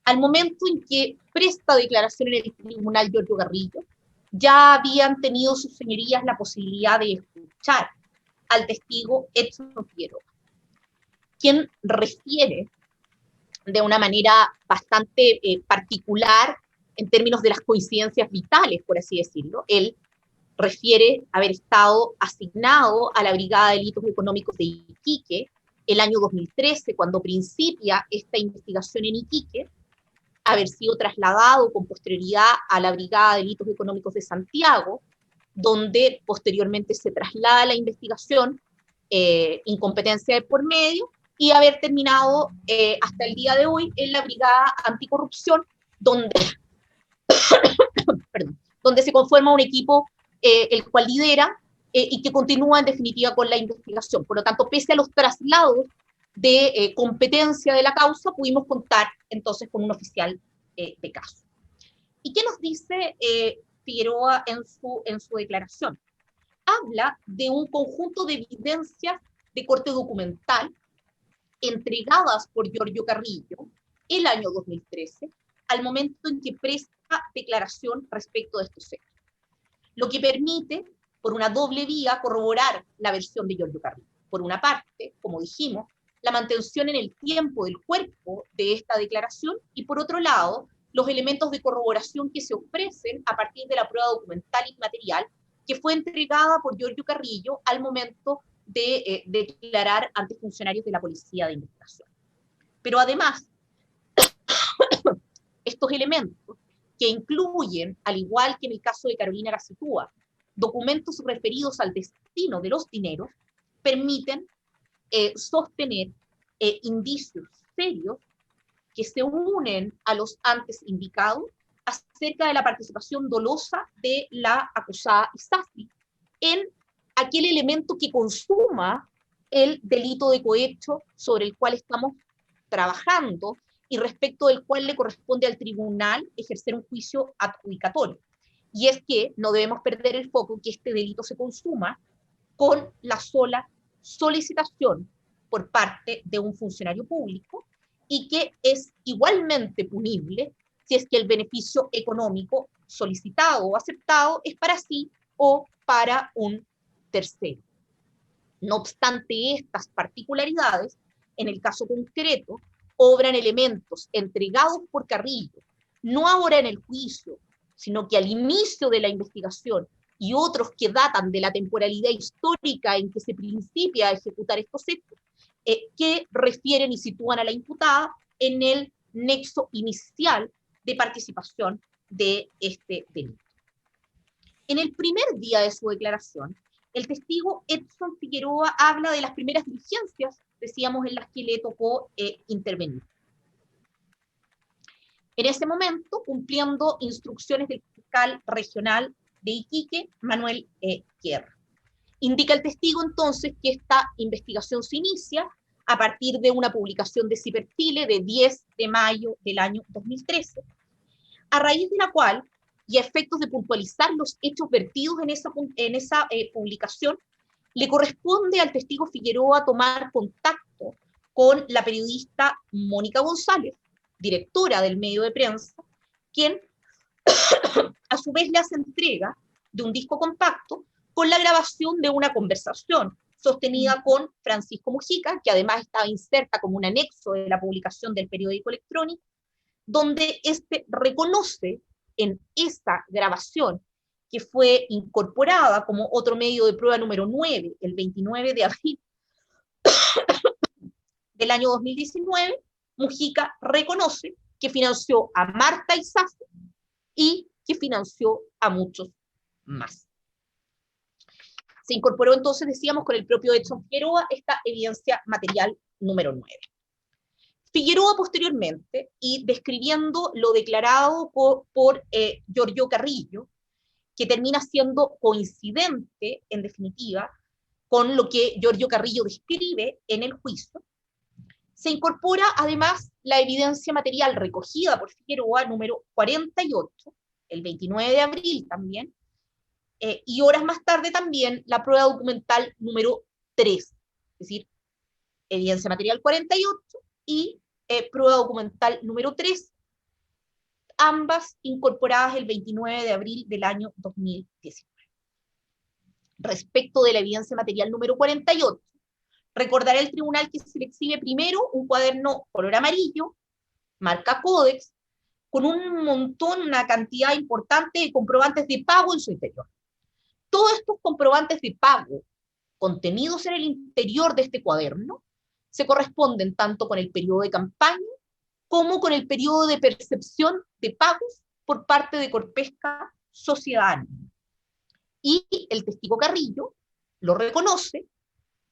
al momento en que presta declaración en el tribunal Giorgio Carrillo, ya habían tenido sus señorías la posibilidad de escuchar al testigo Edson Figueroa, quien refiere de una manera bastante particular en términos de las coincidencias vitales, por así decirlo. Él refiere haber estado asignado a la Brigada de Delitos Económicos de Iquique el año 2013, cuando principia esta investigación en Iquique, haber sido trasladado con posterioridad a la Brigada de Delitos Económicos de Santiago, donde posteriormente se traslada la investigación, incompetencia de por medio, y haber terminado hasta el día de hoy en la Brigada Anticorrupción, donde, donde se conforma un equipo el cual lidera y que continúa en definitiva con la investigación. Por lo tanto, pese a los traslados de competencia de la causa, pudimos contar entonces con un oficial de caso. ¿Y qué nos dice Figueroa en su declaración? Habla de un conjunto de evidencias de corte documental entregadas por Giorgio Carrillo el año 2013, al momento en que presta declaración respecto de estos hechos, lo que permite, por una doble vía, corroborar la versión de Giorgio Carrillo. Por una parte, como dijimos, la mantención en el tiempo del cuerpo de esta declaración, y por otro lado, los elementos de corroboración que se ofrecen a partir de la prueba documental y material que fue entregada por Giorgio Carrillo al momento de declarar ante funcionarios de la Policía de Investigación. Pero además, estos elementos, que incluyen, al igual que en el caso de Carolina Gacitúa, documentos referidos al destino de los dineros, permiten sostener indicios serios que se unen a los antes indicados acerca de la participación dolosa de la acusada Isasi en aquel elemento que consuma el delito de cohecho sobre el cual estamos trabajando y respecto del cual le corresponde al tribunal ejercer un juicio adjudicatorio. y es que no debemos perder el foco que este delito se consuma con la sola solicitación por parte de un funcionario público y que es igualmente punible si es que el beneficio económico solicitado o aceptado es para sí o para un tercero. No obstante estas particularidades, en el caso concreto, obran elementos entregados por Carrillo, no ahora en el juicio, sino que al inicio de la investigación, y otros que datan de la temporalidad histórica en que se principia a ejecutar estos hechos, que refieren y sitúan a la imputada en el nexo inicial de participación de este delito. En el primer día de su declaración, el testigo Edson Figueroa habla de las primeras diligencias, decíamos, en las que le tocó intervenir. En ese momento, cumpliendo instrucciones del fiscal regional de Iquique, Manuel Guerra. Indica el testigo entonces que esta investigación se inicia a partir de una publicación de Ciber Chile de 10 de mayo del año 2013, a raíz de la cual, y a efectos de puntualizar los hechos vertidos en esa publicación, le corresponde al testigo Figueroa tomar contacto con la periodista Mónica González, directora del medio de prensa, quien a su vez le hace entrega de un disco compacto con la grabación de una conversación sostenida con Francisco Mujica, que además estaba inserta como un anexo de la publicación del periódico electrónico, donde este reconoce en esta grabación, que fue incorporada como otro medio de prueba número 9, el 29 de abril del año 2019, Mujica reconoce que financió a Marta Izaza y que financió a muchos más. Se incorporó entonces, decíamos, con el propio Edson Figueroa esta evidencia material número 9. Figueroa posteriormente, y describiendo lo declarado por Giorgio Carrillo, que termina siendo coincidente, en definitiva, con lo que Giorgio Carrillo describe en el juicio, se incorpora además la evidencia material recogida por Figueroa número 48, el 29 de abril también, y horas más tarde también la prueba documental número 3, es decir, evidencia material 48 y prueba documental número 3, ambas incorporadas el 29 de abril del año 2019. Respecto de la evidencia material número 48, recordará el tribunal que se le exhibe primero un cuaderno color amarillo, marca Codex, con un montón, una cantidad importante de comprobantes de pago en su interior. Todos estos comprobantes de pago contenidos en el interior de este cuaderno se corresponden tanto con el periodo de campaña como con el periodo de percepción de pagos por parte de Corpesca Sociedad Anónima. Y el testigo Carrillo lo reconoce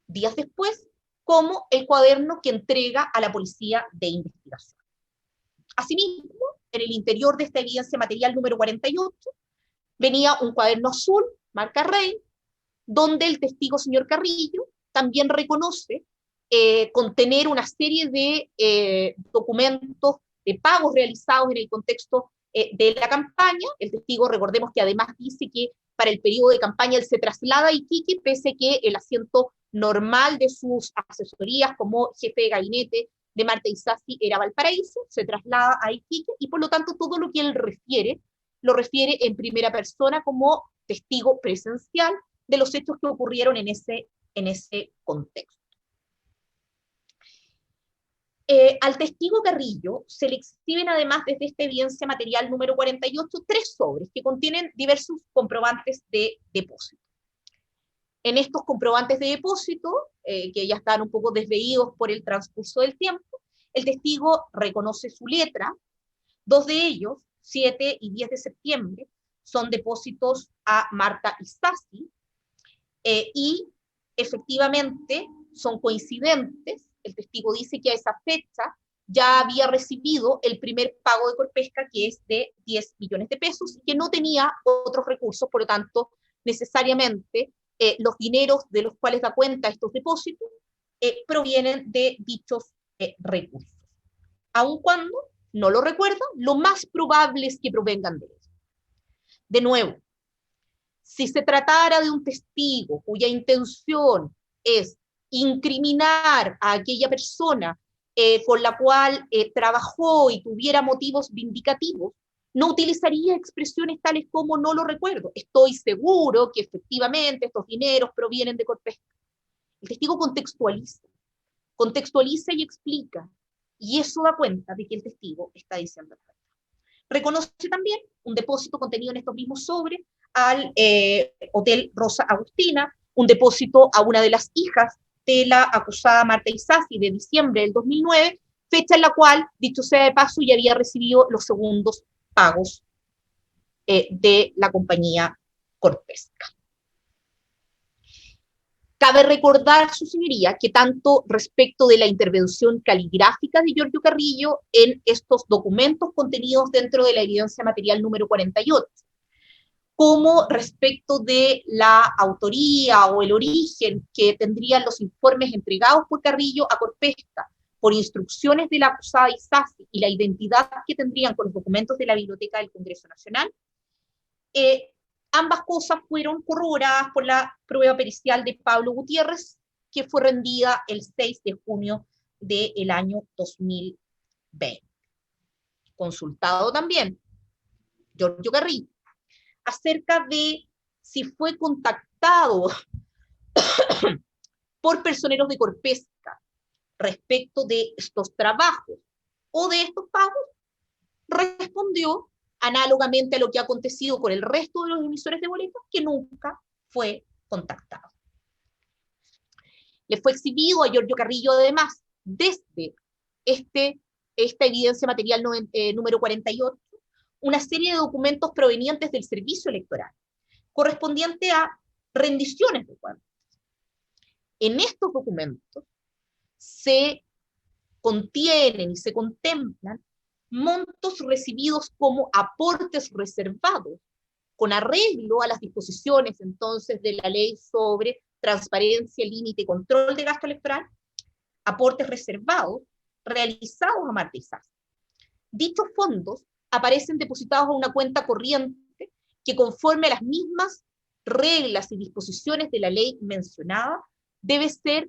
días después como el cuaderno que entrega a la policía de investigación. Asimismo, en el interior de esta evidencia material número 48 venía un cuaderno azul, marca Rey, donde el testigo señor Carrillo también reconoce contener una serie de documentos de pagos realizados en el contexto de la campaña. El testigo, recordemos que además dice que para el periodo de campaña él se traslada a Iquique, pese que el asiento normal de sus asesorías como jefe de gabinete de Marta Izazi era Valparaíso, se traslada a Iquique y por lo tanto todo lo que él refiere, lo refiere en primera persona como testigo presencial de los hechos que ocurrieron en ese contexto. Al testigo Carrillo se le exhiben además desde esta evidencia material número 48 3 sobres que contienen diversos comprobantes de depósito. En estos comprobantes de depósito, que ya están un poco desveídos por el transcurso del tiempo, el testigo reconoce su letra. 2 de ellos, 7 y 10 de septiembre, son depósitos a Marta Izazi, y efectivamente son coincidentes. El testigo dice que a esa fecha ya había recibido el primer pago de Corpesca, que es de 10 millones de pesos, y que no tenía otros recursos, por lo tanto, necesariamente los dineros de los cuales da cuenta estos depósitos provienen de dichos recursos. Aun cuando no lo recuerda, lo más probable es que provengan de ellos. De nuevo, si se tratara de un testigo cuya intención es incriminar a aquella persona con la cual trabajó y tuviera motivos vindicativos, no utilizaría expresiones tales como no lo recuerdo. Estoy seguro que efectivamente estos dineros provienen de Corpesca. El testigo contextualiza y explica, y eso da cuenta de que el testigo está diciendo la verdad. Reconoce también un depósito contenido en estos mismos sobres al Hotel Rosa Agustina, un depósito a una de las hijas de la acusada Marta Isasi de diciembre del 2009, fecha en la cual, dicho sea de paso, ya había recibido los segundos pagos de la compañía Corpesca. Cabe recordar, su señoría, que tanto respecto de la intervención caligráfica de Giorgio Carrillo en estos documentos contenidos dentro de la evidencia material número 48, como respecto de la autoría o el origen que tendrían los informes entregados por Carrillo a Corpesca por instrucciones de la acusada Isasi y la identidad que tendrían con los documentos de la Biblioteca del Congreso Nacional, ambas cosas fueron corroboradas por la prueba pericial de Pablo Gutiérrez, que fue rendida el 6 de junio del año 2020. Consultado también Giorgio Carrillo acerca de si fue contactado por personeros de Corpesca respecto de estos trabajos o de estos pagos, respondió análogamente a lo que ha acontecido con el resto de los emisores de boletos, que nunca fue contactado. Le fue exhibido a Giorgio Carrillo, además, desde esta evidencia material número 48, una serie de documentos provenientes del servicio electoral, correspondiente a rendiciones de cuentas. En estos documentos se contienen y se contemplan montos recibidos como aportes reservados, con arreglo a las disposiciones entonces de la ley sobre transparencia, límite y control de gasto electoral, aportes reservados realizados a Marta Isasi. Dichos fondos aparecen depositados a una cuenta corriente que, conforme a las mismas reglas y disposiciones de la ley mencionada, debe ser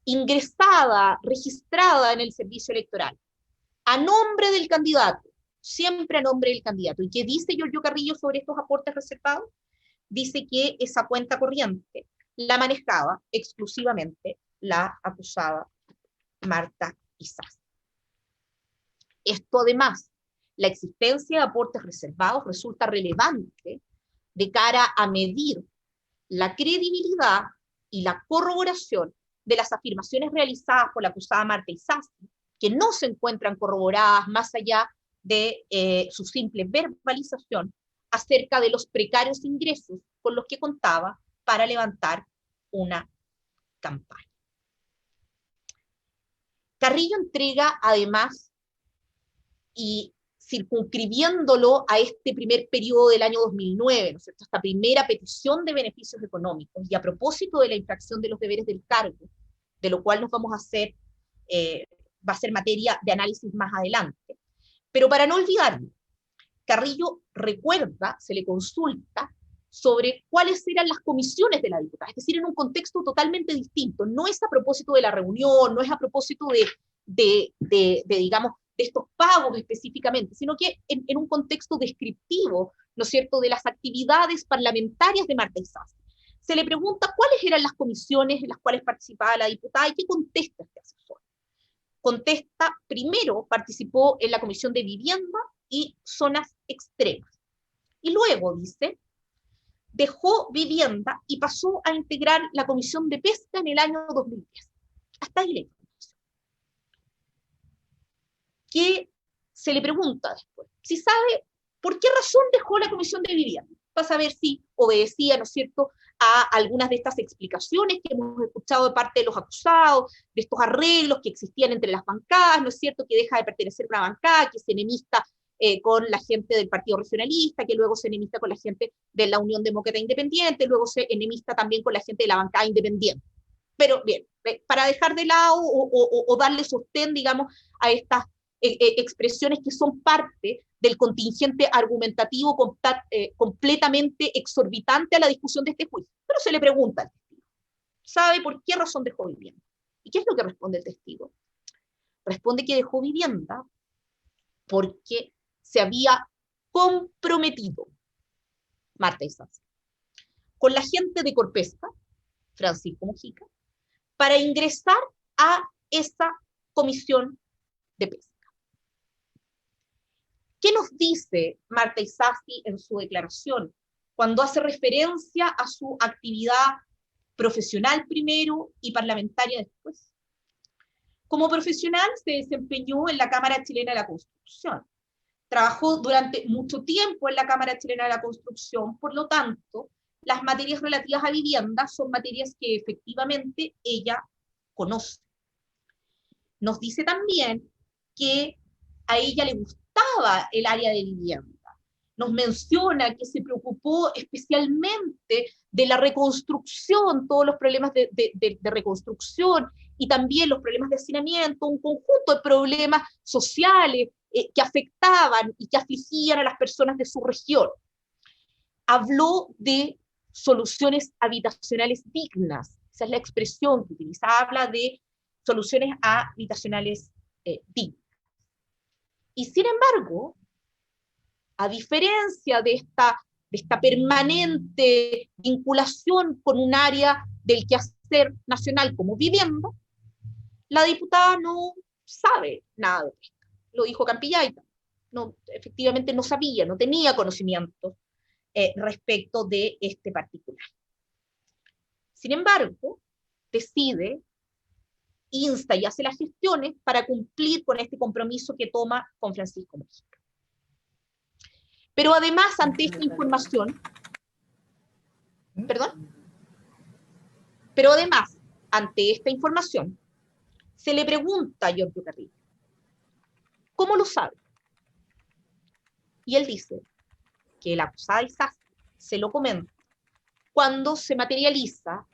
ingresada, registrada en el servicio electoral, a nombre del candidato, siempre a nombre del candidato. ¿Y qué dice Giorgio Carrillo sobre estos aportes reservados? Dice que esa cuenta corriente la manejaba exclusivamente la acusada Marta Isasi. Esto, además, la existencia de aportes reservados resulta relevante de cara a medir la credibilidad y la corroboración de las afirmaciones realizadas por la acusada Marta Isasi, que no se encuentran corroboradas más allá de su simple verbalización acerca de los precarios ingresos con los que contaba para levantar una campaña. Carrillo entrega, además, y circunscribiéndolo a este primer periodo del año 2009, ¿no es cierto?, esta primera petición de beneficios económicos, y a propósito de la infracción de los deberes del cargo, de lo cual nos vamos a hacer, va a ser materia de análisis más adelante. Pero para no olvidarlo, Carrillo recuerda, se le consulta sobre cuáles eran las comisiones de la diputada, es decir, en un contexto totalmente distinto. No es a propósito de la reunión, no es a propósito digamos, de estos pagos específicamente, sino que en un contexto descriptivo, ¿no es cierto?, de las actividades parlamentarias de Marta Isasi. Se le pregunta cuáles eran las comisiones en las cuales participaba la diputada y qué contesta este asesor. Contesta, primero participó en la Comisión de Vivienda y Zonas Extremas. Y luego, dice, dejó Vivienda y pasó a integrar la Comisión de Pesca en el año 2010. Hasta ahí la información. Que se le pregunta después, si sabe por qué razón dejó la Comisión de Vivienda, para saber si obedecía, ¿no es cierto?, a algunas de estas explicaciones que hemos escuchado de parte de los acusados, de estos arreglos que existían entre las bancadas, ¿no es cierto?, que deja de pertenecer a una bancada, que se enemista con la gente del Partido Regionalista, que luego se enemista con la gente de la Unión Demócrata Independiente, luego se enemista también con la gente de la bancada independiente. Pero bien, para dejar de lado o darle sostén, digamos, a estas expresiones que son parte del contingente argumentativo completamente exorbitante a la discusión de este juicio. Pero se le pregunta al testigo, ¿sabe por qué razón dejó vivienda? ¿Y qué es lo que responde el testigo? Responde que dejó vivienda porque se había comprometido Marta Isasi con la gente de Corpesca, Francisco Mujica, para ingresar a esa comisión de pesca. ¿Qué nos dice Marta Isasi en su declaración cuando hace referencia a su actividad profesional primero y parlamentaria después? Como profesional se desempeñó en la Cámara Chilena de la Construcción. Trabajó durante mucho tiempo en la Cámara Chilena de la Construcción, por lo tanto, las materias relativas a vivienda son materias que efectivamente ella conoce. Nos dice también que a ella le gustaba el área de vivienda. Nos menciona que se preocupó especialmente de la reconstrucción, todos los problemas de reconstrucción y también los problemas de hacinamiento, un conjunto de problemas sociales que afectaban y que afligían a las personas de su región. Habló de soluciones habitacionales dignas, esa es la expresión que utiliza, habla de soluciones habitacionales dignas. Y sin embargo, a diferencia de esta permanente vinculación con un área del quehacer nacional como vivienda, la diputada no sabe nada de pesca. Lo dijo Campillay, no, efectivamente no sabía, no tenía conocimiento respecto de este particular. Sin embargo, decide, insta y hace las gestiones para cumplir con este compromiso que toma con Francisco Mujica. Pero además, ante esta información, pero además, ante esta información, se le pregunta a Giorgio Carrillo, ¿cómo lo sabe? Y él dice que la acusada Isasi se lo comenta cuando se materializa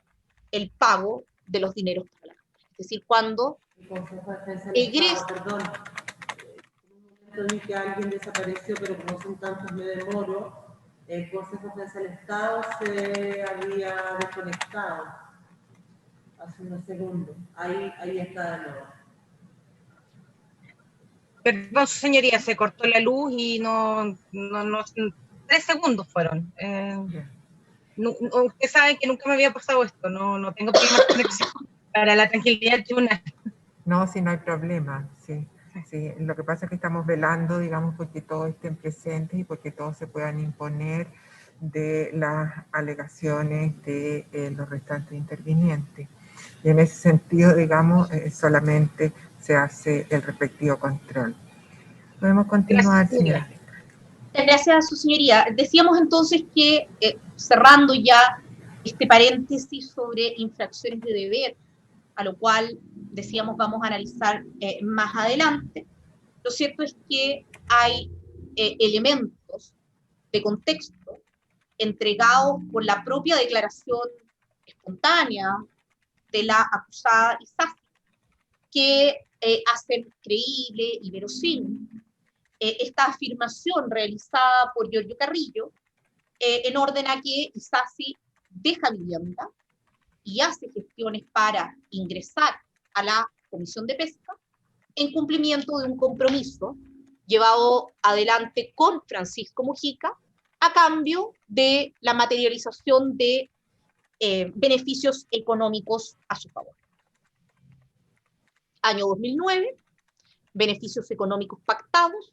el pago de los dineros para la Cámara. Es decir, cuando egresa. Perdón, que alguien desapareció, pero como son tantos me demoro, el Consejo de Defensa del Estado se había desconectado hace unos segundos. Ahí está de nuevo. Perdón, señoría, se cortó la luz y no 3 segundos fueron. Usted sabe que nunca me había pasado esto, no tengo problemas de conexión para la tranquilidad del tribunal. No, sí, no hay problema, sí. Sí, lo que pasa es que estamos velando, digamos, porque todos estén presentes y porque todos se puedan imponer de las alegaciones de los restantes intervinientes. Y en ese sentido, digamos, solamente se hace el respectivo control. Podemos continuar, señora. Gracias a su señoría. Decíamos entonces que, cerrando ya este paréntesis sobre infracciones de deber, a lo cual decíamos vamos a analizar más adelante, lo cierto es que hay elementos de contexto entregados por la propia declaración espontánea de la acusada Isasi, que hacen creíble y verosímil esta afirmación realizada por Giorgio Carrillo en orden a que Isasi deja vivienda y hace gestiones para ingresar a la Comisión de Pesca en cumplimiento de un compromiso llevado adelante con Francisco Mujica a cambio de la materialización de beneficios económicos a su favor. Año 2009, beneficios económicos pactados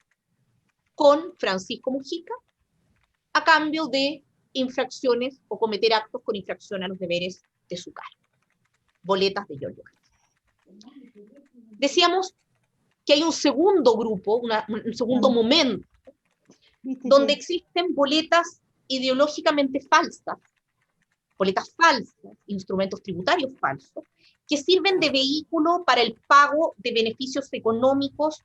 con Francisco Mujica a cambio de infracciones o cometer actos con infracción a los deberes de su cargo. Boletas de Giorgio Carrillo. Decíamos que hay un segundo grupo, un segundo momento, donde existen boletas ideológicamente falsas, instrumentos tributarios falsos, que sirven de vehículo para el pago de beneficios económicos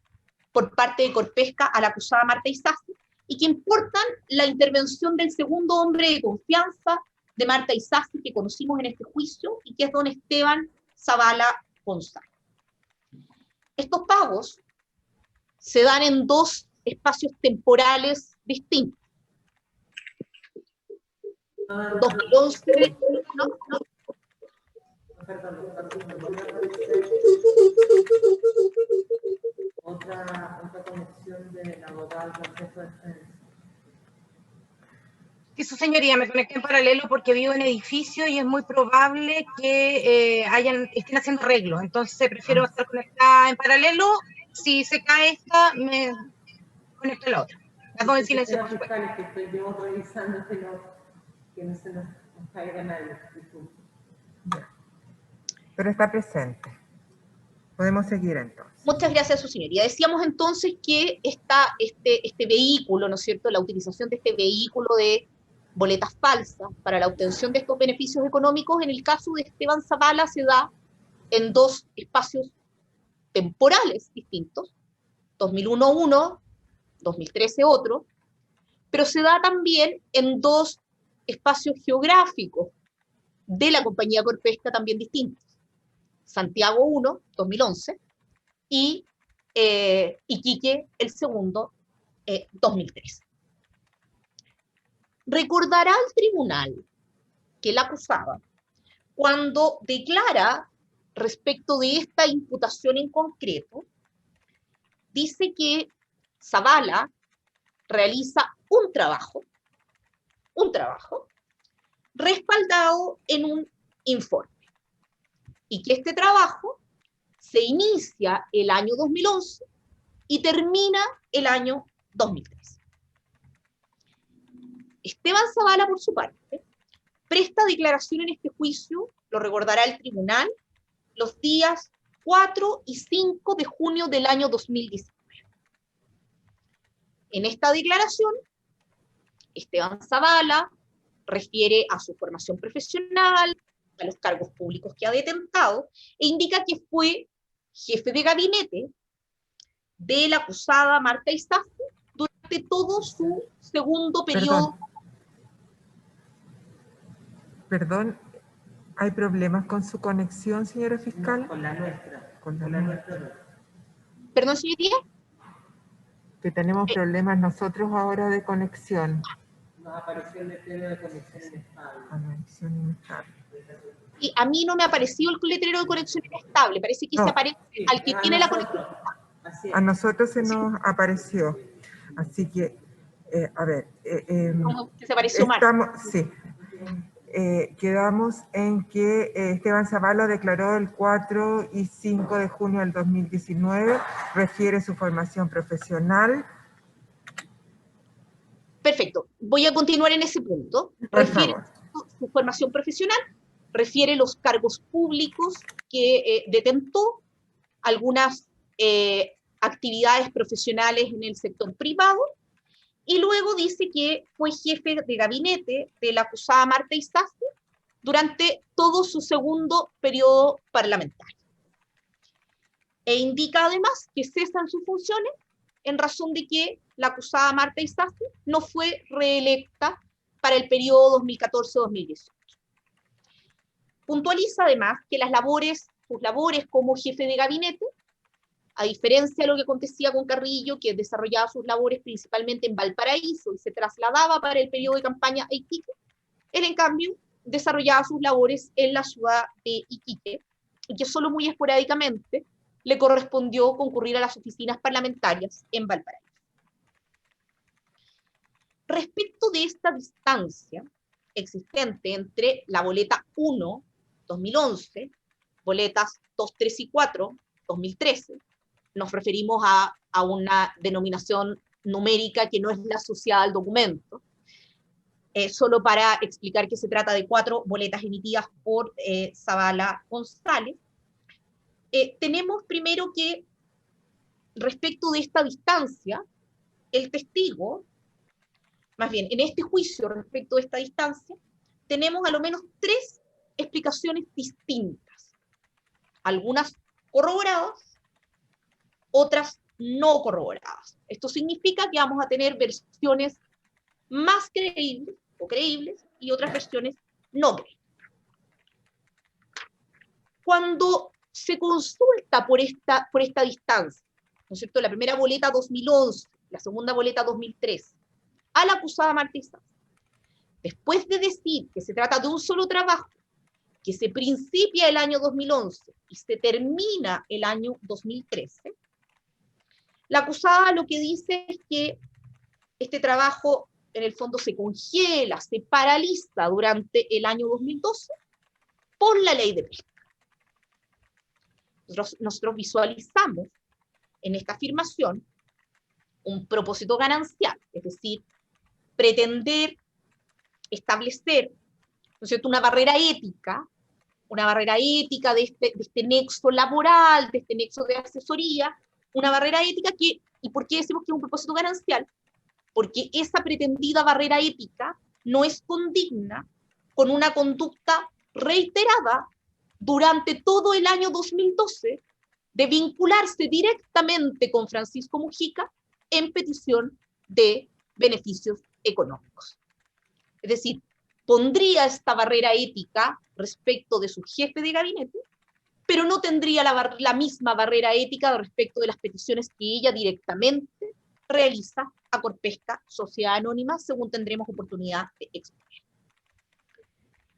por parte de Corpesca a la acusada Marta Isasi, y que importan la intervención del segundo hombre de confianza de Marta Isasi que conocimos en este juicio, y que es don Esteban Zavala González. Estos pagos se dan en dos espacios temporales distintos. 2011, no. Perdón, otra conexión de la abogada del Consejo de Defensa. Sí, su señoría, me conecté en paralelo porque vivo en edificio y es muy probable que estén haciendo arreglos. Entonces prefiero estar conectada en paralelo. Si se cae esta, me conecto a la otra. Las dos en silencio, por supuesto. Que estoy yo revisando que no se nos caiga nadie. Pero está presente. Podemos seguir entonces. Muchas gracias, su señoría. Decíamos entonces que está este vehículo, ¿no es cierto?, la utilización de este vehículo de boletas falsas para la obtención de estos beneficios económicos, en el caso de Esteban Zavala se da en dos espacios temporales distintos, 2001 uno, 2013 otro, pero se da también en dos espacios geográficos de la compañía Corpesca también distintos. Santiago 1, 2011, y Iquique, el segundo, 2013. Recordará al tribunal que la acusada, cuando declara respecto de esta imputación en concreto, dice que Zavala realiza un trabajo respaldado en un informe, y que este trabajo se inicia el año 2011 y termina el año 2013. Esteban Zavala, por su parte, presta declaración en este juicio, lo recordará el tribunal, los días 4 y 5 de junio del año 2019. En esta declaración, Esteban Zavala refiere a su formación profesional, a los cargos públicos que ha detentado, e indica que fue jefe de gabinete de la acusada Marta Izafo durante todo su segundo periodo. Perdón, ¿hay problemas con su conexión, señora fiscal? No, con la nuestra. Con la nuestra. Perdón, señoría. Que tenemos problemas nosotros ahora de conexión. Nos apareció el letrero de conexión inestable. Conexión inestable. Y a mí no me ha aparecido el letrero de conexión inestable, parece que se aparece al que tiene la conexión. A nosotros se nos apareció, así que, a ver. Como que se apareció mal. Sí. Quedamos en que Esteban Zavala declaró el 4 y 5 de junio del 2019, refiere su formación profesional. Perfecto, voy a continuar en ese punto. Refiere su formación profesional, refiere los cargos públicos que detentó, algunas actividades profesionales en el sector privado, y luego dice que fue jefe de gabinete de la acusada Marta Izafo durante todo su segundo periodo parlamentario. E indica además que cesan sus funciones en razón de que la acusada Marta Izafo no fue reelecta para el periodo 2014-2018. Puntualiza además que sus labores como jefe de gabinete, a diferencia de lo que acontecía con Carrillo, que desarrollaba sus labores principalmente en Valparaíso y se trasladaba para el periodo de campaña a Iquique, él en cambio desarrollaba sus labores en la ciudad de Iquique, y que solo muy esporádicamente le correspondió concurrir a las oficinas parlamentarias en Valparaíso. Respecto de esta distancia existente entre la boleta 1, 2011, boletas 2, 3 y 4, 2013, nos referimos a una denominación numérica que no es la asociada al documento, solo para explicar que se trata de 4 boletas emitidas por Zavala González. Tenemos primero que, respecto de esta distancia, el testigo, más bien, en este juicio respecto de esta distancia, tenemos a lo menos 3 explicaciones distintas, algunas corroboradas, otras no corroboradas. Esto significa que vamos a tener versiones más creíbles y otras versiones no creíbles. Cuando se consulta por esta distancia, ¿no es cierto? La primera boleta 2011 la segunda boleta 2003, a la acusada Marta Isas, después de decir que se trata de un solo trabajo, que se principia el año 2011 y se termina el año 2013, la acusada lo que dice es que este trabajo en el fondo se congela, se paraliza durante el año 2012 por la ley de pesca. Nosotros visualizamos en esta afirmación un propósito ganancial, es decir, pretender establecer, ¿no es cierto?, una barrera ética de este nexo laboral, de este nexo de asesoría, una barrera ética que, ¿y por qué decimos que es un propósito ganancial? Porque esa pretendida barrera ética no es condigna con una conducta reiterada durante todo el año 2012 de vincularse directamente con Francisco Mujica en petición de beneficios económicos. Es decir, pondría esta barrera ética respecto de su jefe de gabinete, pero no tendría la misma barrera ética respecto de las peticiones que ella directamente realiza a Corpesca Sociedad Anónima, según tendremos oportunidad de exponer.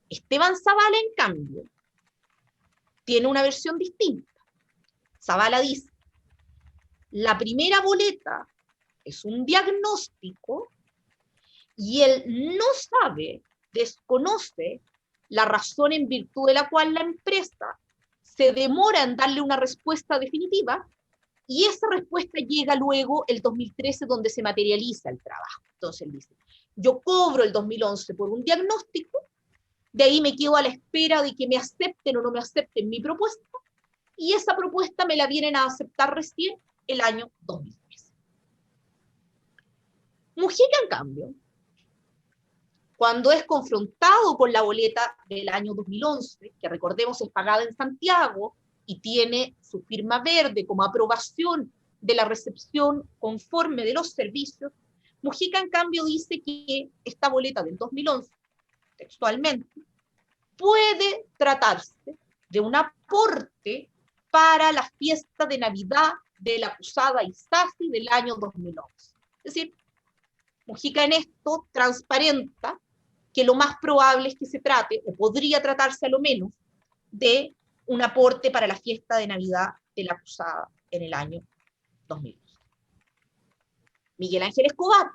Esteban Zavala, en cambio, tiene una versión distinta. Zavala dice, la primera boleta es un diagnóstico y él no sabe, desconoce la razón en virtud de la cual la empresa se demora en darle una respuesta definitiva, y esa respuesta llega luego el 2013, donde se materializa el trabajo. Entonces él dice, yo cobro el 2011 por un diagnóstico, de ahí me quedo a la espera de que me acepten o no me acepten mi propuesta, y esa propuesta me la vienen a aceptar recién el año 2013. Mujica, en cambio, cuando es confrontado con la boleta del año 2011, que recordemos es pagada en Santiago y tiene su firma verde como aprobación de la recepción conforme de los servicios, Mujica, en cambio, dice que esta boleta del 2011, textualmente, puede tratarse de un aporte para la fiesta de Navidad de la acusada Isasi del año 2011. Es decir, Mujica en esto transparenta que lo más probable es que se trate, o podría tratarse a lo menos, de un aporte para la fiesta de Navidad de la acusada en el año 2012. Miguel Ángel Escobar,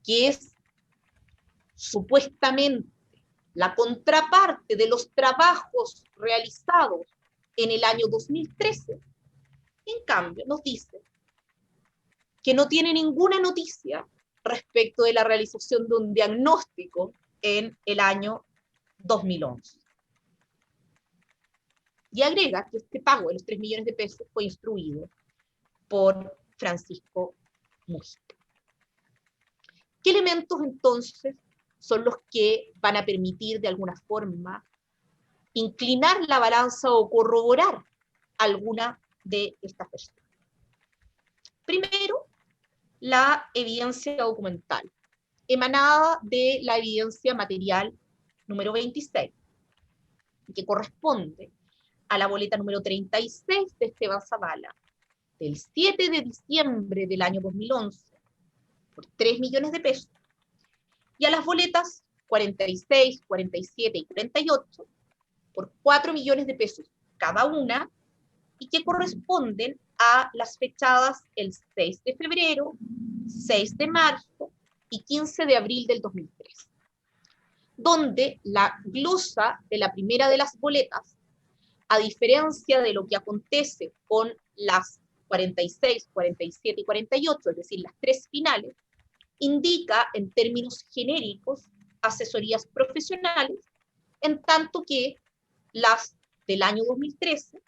que es supuestamente la contraparte de los trabajos realizados en el año 2013, en cambio nos dice que no tiene ninguna noticia respecto de la realización de un diagnóstico en el año 2011. Y agrega que este pago de los 3 millones de pesos fue instruido por Francisco Mujica. ¿Qué elementos entonces son los que van a permitir de alguna forma inclinar la balanza o corroborar alguna de estas versiones? Primero, la evidencia documental, emanada de la evidencia material número 26, que corresponde a la boleta número 36 de Esteban Zavala, del 7 de diciembre del año 2011, por 3 millones de pesos, y a las boletas 46, 47 y 48, por 4 millones de pesos cada una, y que corresponden a las fechadas el 6 de febrero, 6 de marzo y 15 de abril del 2003, donde la glosa de la primera de las boletas, a diferencia de lo que acontece con las 46, 47 y 48, es decir, las 3 finales, indica en términos genéricos asesorías profesionales, en tanto que las del año 2013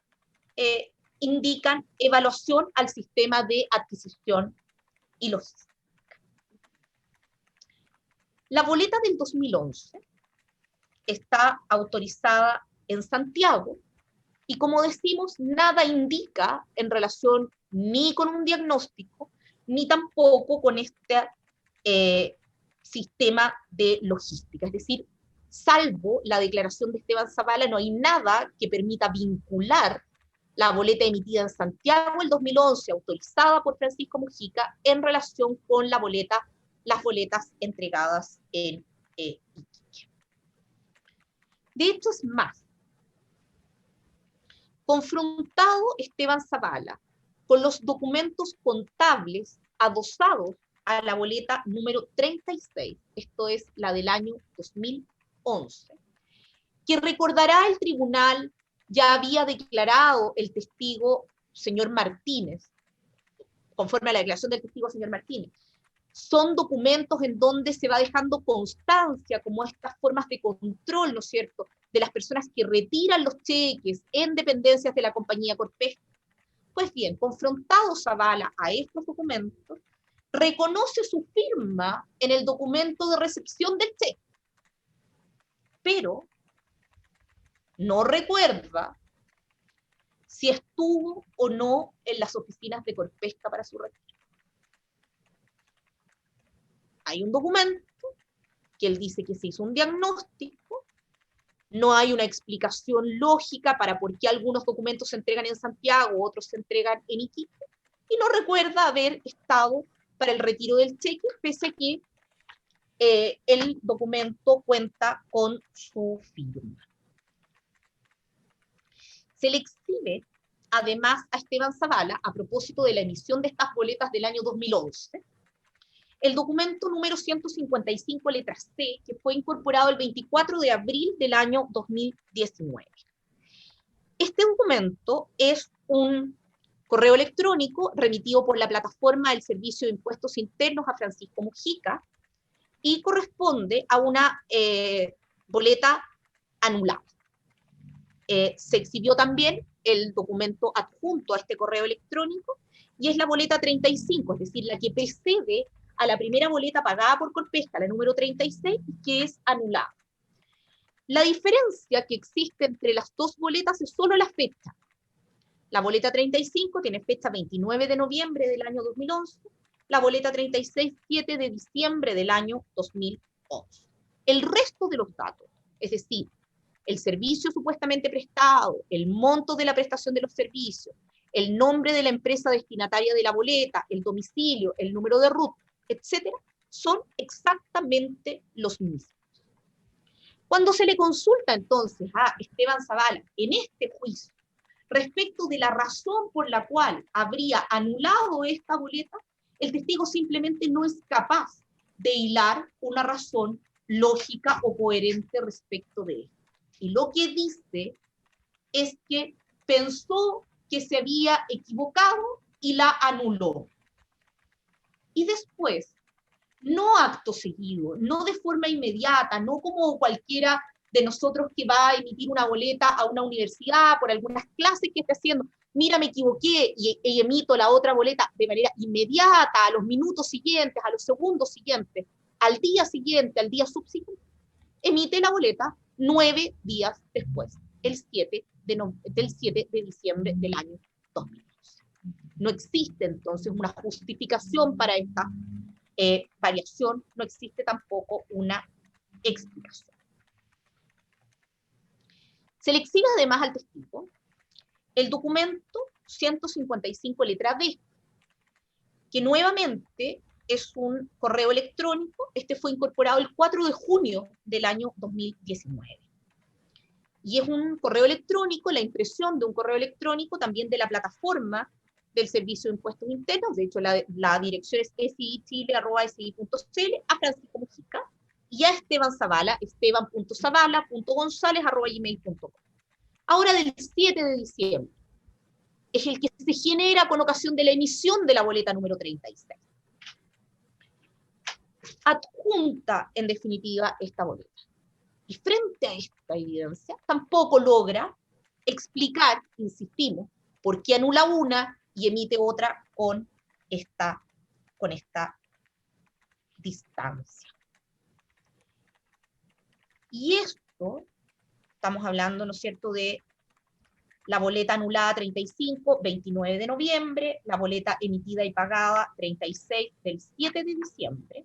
indican evaluación al sistema de adquisición y logística. La boleta del 2011 está autorizada en Santiago y, como decimos, nada indica en relación ni con un diagnóstico ni tampoco con este sistema de logística. Es decir, salvo la declaración de Esteban Zavala, no hay nada que permita vincular la boleta emitida en Santiago el 2011, autorizada por Francisco Mujica, en relación con las boletas entregadas en Iquique. De hecho, es más, confrontado Esteban Zavala con los documentos contables adosados a la boleta número 36, esto es la del año 2011, que recordará el tribunal ya había declarado el testigo señor Martínez, conforme a la declaración del testigo señor Martínez. Son documentos en donde se va dejando constancia como estas formas de control, ¿no es cierto?, de las personas que retiran los cheques en dependencias de la compañía Corpesca. Pues bien, confrontado Zavala a estos documentos, reconoce su firma en el documento de recepción del cheque, pero no recuerda si estuvo o no en las oficinas de Corpesca para su retiro. Hay un documento que él dice que se hizo un diagnóstico, no hay una explicación lógica para por qué algunos documentos se entregan en Santiago, otros se entregan en Iquique, y no recuerda haber estado para el retiro del cheque, pese a que el documento cuenta con su firma. Se le exhibe, además, a Esteban Zavala, a propósito de la emisión de estas boletas del año 2011, el documento número 155, letra C, que fue incorporado el 24 de abril del año 2019. Este documento es un correo electrónico remitido por la plataforma del Servicio de Impuestos Internos a Francisco Mujica y corresponde a una boleta anulada. Se exhibió también el documento adjunto a este correo electrónico y es la boleta 35, es decir, la que precede a la primera boleta pagada por Corpesca, la número 36, que es anulada. La diferencia que existe entre las dos boletas es solo la fecha. La boleta 35 tiene fecha 29 de noviembre del año 2011, la boleta 36, 7 de diciembre del año 2011. El resto de los datos, es decir, el servicio supuestamente prestado, el monto de la prestación de los servicios, el nombre de la empresa destinataria de la boleta, el domicilio, el número de RUT, etcétera, son exactamente los mismos. Cuando se le consulta entonces a Esteban Zavala en este juicio respecto de la razón por la cual habría anulado esta boleta, el testigo simplemente no es capaz de hilar una razón lógica o coherente respecto de esto. Y lo que dice es que pensó que se había equivocado y la anuló. Y después, no acto seguido, no de forma inmediata, no como cualquiera de nosotros que va a emitir una boleta a una universidad por algunas clases que esté haciendo, mira, me equivoqué y emito la otra boleta de manera inmediata, a los minutos siguientes, a los segundos siguientes, al día siguiente, al día subsiguiente, emite la boleta 9 días después, el 7 de diciembre del año 2012. No existe entonces una justificación para esta variación, no existe tampoco una explicación. Se le exhibe además al testigo el documento 155 letra B, que nuevamente es un correo electrónico. Este fue incorporado el 4 de junio del año 2019. Y es un correo electrónico, la impresión de un correo electrónico también de la plataforma del Servicio de Impuestos Internos. De hecho, la dirección es sichile@si.cl, a Francisco Mujica, y a Esteban Zavala, esteban.zavala.gonzalez@gmail.com. Ahora, del 7 de diciembre, es el que se genera con ocasión de la emisión de la boleta número 36. Adjunta, en definitiva, esta boleta. Y frente a esta evidencia, tampoco logra explicar, insistimos, por qué anula una y emite otra con esta distancia. Y esto, estamos hablando, ¿no es cierto?, de la boleta anulada 35, 29 de noviembre, la boleta emitida y pagada 36 del 7 de diciembre,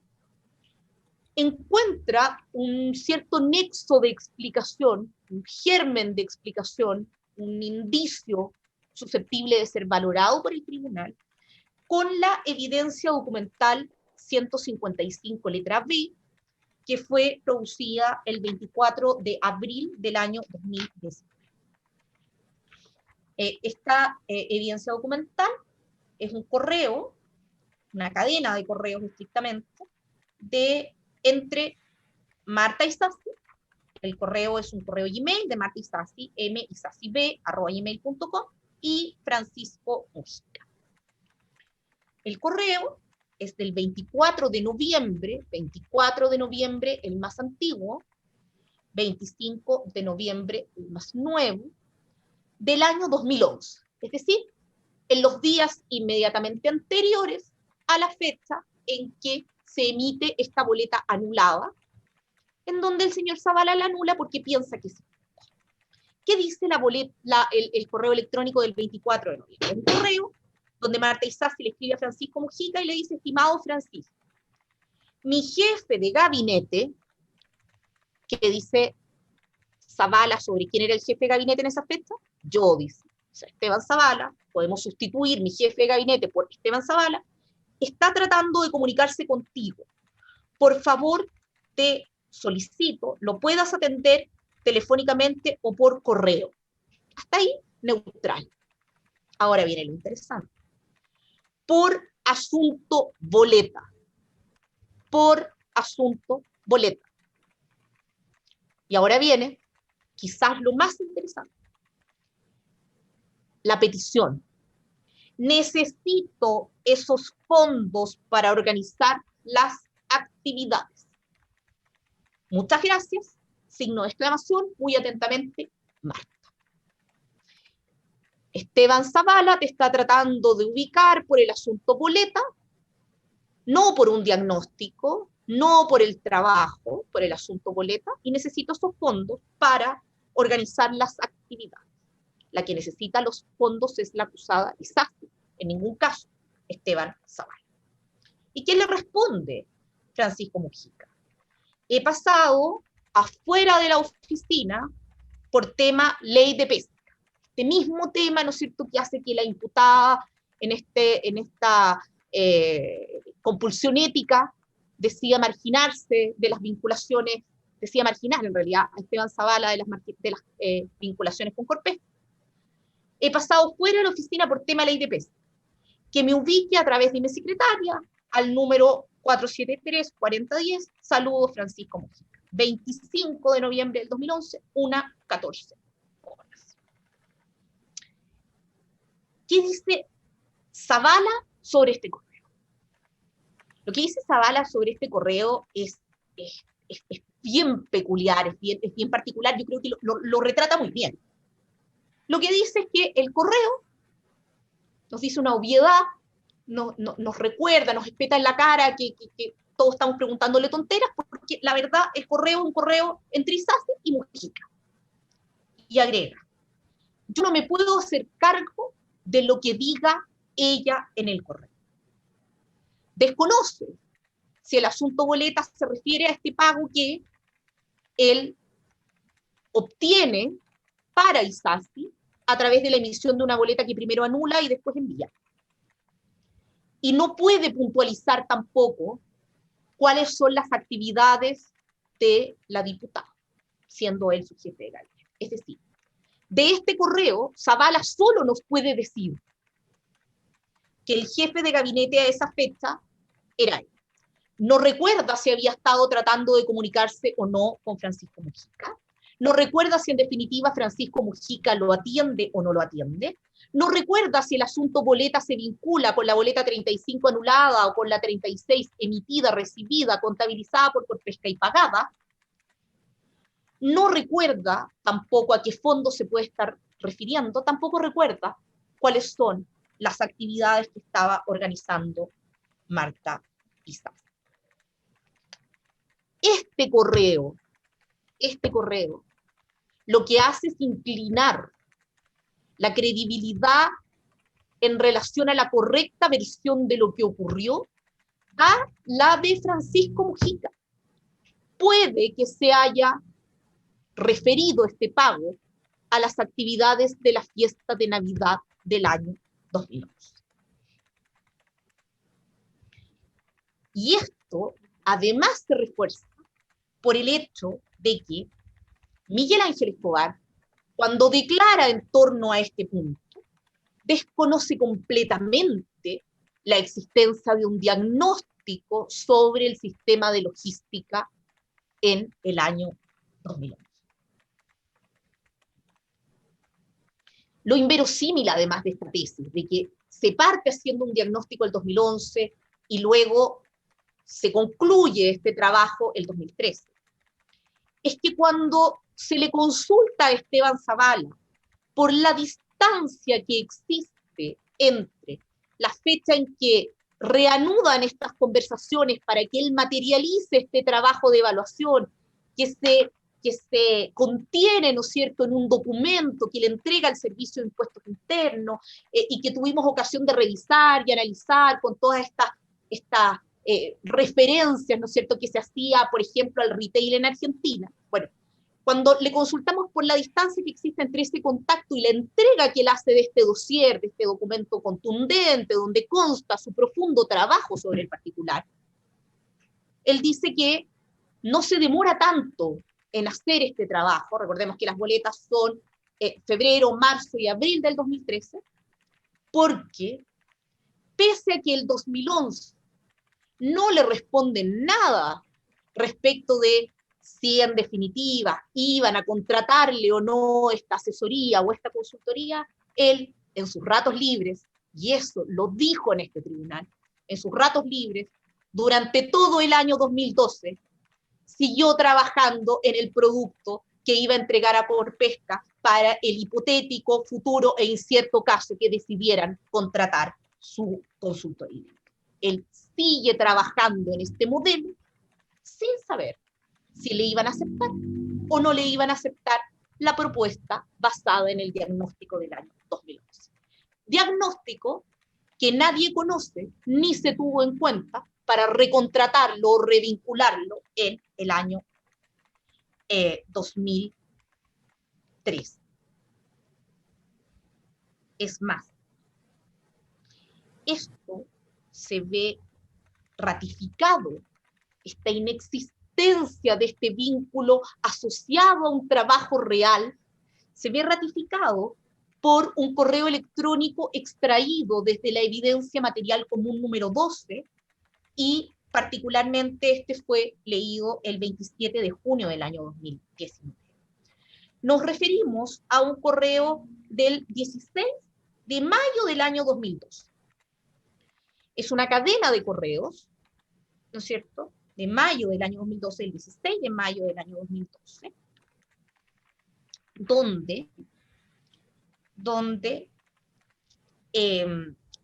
encuentra un cierto nexo de explicación, un germen de explicación, un indicio susceptible de ser valorado por el tribunal, con la evidencia documental 155 letra B, que fue producida el 24 de abril del año 2019. Esta evidencia documental es un correo, una cadena de correos estrictamente, entre Marta Isasi, el correo es un correo Gmail de Marta Isasi, misasib@gmail.com, y Francisco Mujica. El correo es del 24 de noviembre, el más antiguo, 25 de noviembre, el más nuevo, del año 2011. Es decir, en los días inmediatamente anteriores a la fecha en que se emite esta boleta anulada, en donde el señor Zavala la anula porque piensa que sí. ¿Qué dice el correo electrónico del 24 de noviembre? Un correo donde Marta Isasi le escribe a Francisco Mujica y le dice: estimado Francisco, mi jefe de gabinete, que dice Zavala sobre quién era el jefe de gabinete en esa fecha, yo, dice, o sea, Esteban Zavala, podemos sustituir mi jefe de gabinete por Esteban Zavala, está tratando de comunicarse contigo. Por favor, te solicito, lo puedas atender telefónicamente o por correo. Hasta ahí, neutral. Ahora viene lo interesante. Por asunto boleta. Por asunto boleta. Y ahora viene, quizás lo más interesante. La petición. Necesito esos fondos para organizar las actividades. Muchas gracias. Signo de exclamación, muy atentamente, Marta. Esteban Zavala te está tratando de ubicar por el asunto boleta, no por un diagnóstico, no por el trabajo, por el asunto boleta, y necesito esos fondos para organizar las actividades. La que necesita los fondos es la acusada Isasi, en ningún caso Esteban Zavala. ¿Y quién le responde? Francisco Mujica. He pasado afuera de la oficina por tema ley de pesca. Este mismo tema, ¿no es cierto?, que hace que la imputada en esta compulsión ética decida marginarse de las vinculaciones, decida marginar en realidad a Esteban Zavala de las vinculaciones con Corpesca. He pasado fuera de la oficina por tema ley de pesca. Que me ubique a través de mi secretaria al número 473-4010. Saludos, Francisco Mujica. 25 de noviembre del 2011, 1:14 horas. ¿Qué dice Zavala sobre este correo? Lo que dice Zavala sobre este correo es bien peculiar, es bien particular. Yo creo que lo retrata muy bien. Lo que dice es que el correo nos dice una obviedad, nos recuerda, nos espeta en la cara que todos estamos preguntándole tonteras, porque la verdad el correo es un correo entre Isasi y Mujica. Y agrega, yo no me puedo hacer cargo de lo que diga ella en el correo. Desconoce si el asunto boleta se refiere a este pago que él obtiene para Isasi a través de la emisión de una boleta que primero anula y después envía. Y no puede puntualizar tampoco cuáles son las actividades de la diputada, siendo él su jefe de gabinete. Es decir, de este correo, Zavala solo nos puede decir que el jefe de gabinete a esa fecha era él. No recuerda si había estado tratando de comunicarse o no con Francisco Mujica. No recuerda si en definitiva Francisco Mujica lo atiende o no lo atiende. No recuerda si el asunto boleta se vincula con la boleta 35 anulada o con la 36 emitida, recibida, contabilizada por Corpesca y pagada. No recuerda tampoco a qué fondo se puede estar refiriendo. Tampoco recuerda cuáles son las actividades que estaba organizando Marta Isasi. Este correo, lo que hace es inclinar la credibilidad en relación a la correcta versión de lo que ocurrió a la de Francisco Mujica. Puede que se haya referido este pago a las actividades de la fiesta de Navidad del año 2011. Y esto además se refuerza por el hecho de que Miguel Ángel Escobar, cuando declara en torno a este punto, desconoce completamente la existencia de un diagnóstico sobre el sistema de logística en el año 2011. Lo inverosímil, además de esta tesis, de que se parte haciendo un diagnóstico el 2011 y luego se concluye este trabajo el 2013, es que cuando se le consulta a Esteban Zavala por la distancia que existe entre la fecha en que reanudan estas conversaciones para que él materialice este trabajo de evaluación que se contiene, ¿no es cierto?, en un documento que le entrega el Servicio de Impuestos Internos y que tuvimos ocasión de revisar y analizar con todas estas referencias, ¿no es cierto?, que se hacía, por ejemplo, al retail en Argentina. Bueno, cuando le consultamos por la distancia que existe entre ese contacto y la entrega que él hace de este dossier, de este documento contundente, donde consta su profundo trabajo sobre el particular, él dice que no se demora tanto en hacer este trabajo. Recordemos que las boletas son febrero, marzo y abril del 2013, porque pese a que el 2011 no le responden nada respecto de si en definitiva iban a contratarle o no esta asesoría o esta consultoría, él en sus ratos libres, y eso lo dijo en este tribunal, en sus ratos libres, durante todo el año 2012, siguió trabajando en el producto que iba a entregar a Corpesca para el hipotético, futuro e incierto caso que decidieran contratar su consultoría. Él sigue trabajando en este modelo sin saber si le iban a aceptar o no le iban a aceptar la propuesta basada en el diagnóstico del año 2011. Diagnóstico que nadie conoce ni se tuvo en cuenta para recontratarlo o revincularlo en el año 2003. Es más, esto se ve ratificado, esta inexistencia de este vínculo asociado a un trabajo real, se ve ratificado por un correo electrónico extraído desde la evidencia material común número 12, y particularmente este fue leído el 27 de junio del año 2019. Nos referimos a un correo del 16 de mayo del año 2012. Es una cadena de correos, ¿no es cierto?, de mayo del año 2012, el 16 de mayo del año 2012, donde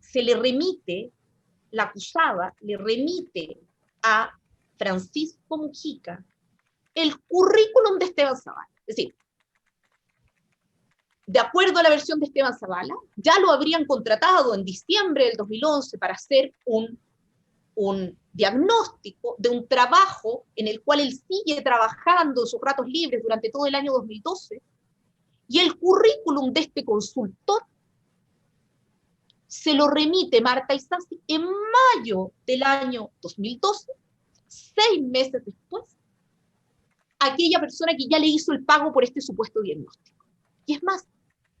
se le remite, la acusada le remite a Francisco Mujica el currículum de Esteban Zavala. Es decir, de acuerdo a la versión de Esteban Zavala, ya lo habrían contratado en diciembre del 2011 para hacer un diagnóstico de un trabajo en el cual él sigue trabajando en sus ratos libres durante todo el año 2012, y el currículum de este consultor se lo remite Marta Isasi en mayo del año 2012, 6 meses después, a aquella persona que ya le hizo el pago por este supuesto diagnóstico. Y es más,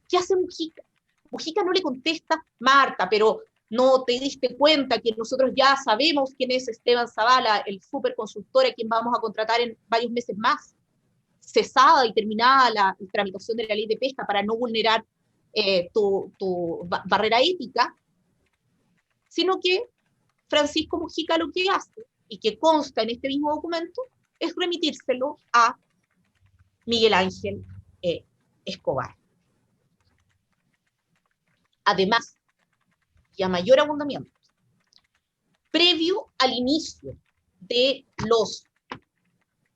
¿qué hace Mujica? Mujica no le contesta: Marta, pero no te diste cuenta que nosotros ya sabemos quién es Esteban Zavala, el superconsultor a quien vamos a contratar en varios meses más, cesada y terminada la tramitación de la ley de pesca para no vulnerar tu barrera ética, sino que Francisco Mujica lo que hace, y que consta en este mismo documento, es remitírselo a Miguel Ángel Escobar. Además, y a mayor abundamiento, previo al inicio de los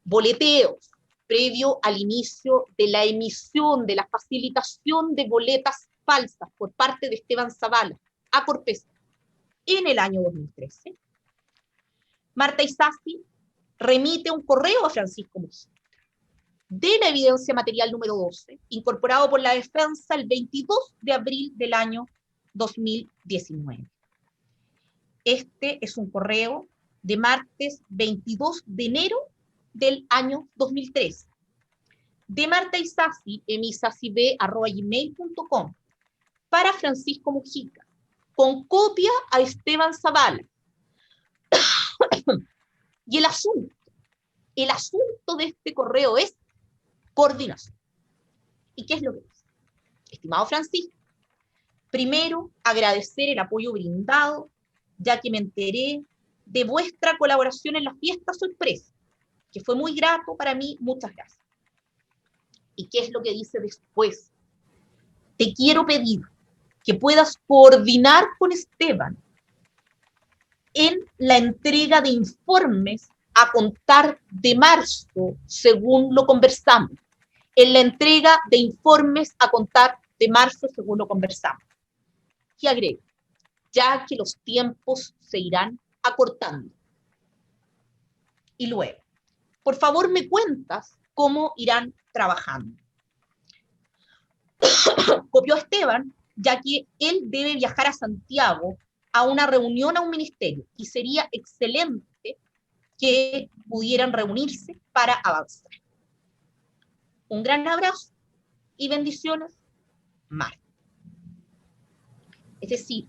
boleteos, previo al inicio de la emisión, de la facilitación de boletas falsas por parte de Esteban Zavala a Corpesca en el año 2013, Marta Isasi remite un correo a Francisco Mujica, de la evidencia material número 12, incorporado por la defensa el 22 de abril del año 2019. Este es un correo de martes 22 de enero del año 2013, de Marta Isasi, emisasib@gmail.com, para Francisco Mujica, con copia a Esteban Zavala. Y el asunto de este correo es coordinación. ¿Y qué es lo que es? Estimado Francisco, primero agradecer el apoyo brindado, ya que me enteré de vuestra colaboración en la fiesta sorpresa, que fue muy grato para mí, muchas gracias. ¿Y qué es lo que dice después? Te quiero pedir que puedas coordinar con Esteban en la entrega de informes a contar de marzo, según lo conversamos. En la entrega de informes a contar de marzo, según lo conversamos. Y agrego, ya que los tiempos se irán acortando. Y luego, por favor me cuentas cómo irán trabajando. Copió a Esteban, ya que él debe viajar a Santiago a una reunión a un ministerio, y sería excelente que pudieran reunirse para avanzar. Un gran abrazo y bendiciones, Marta. Es decir,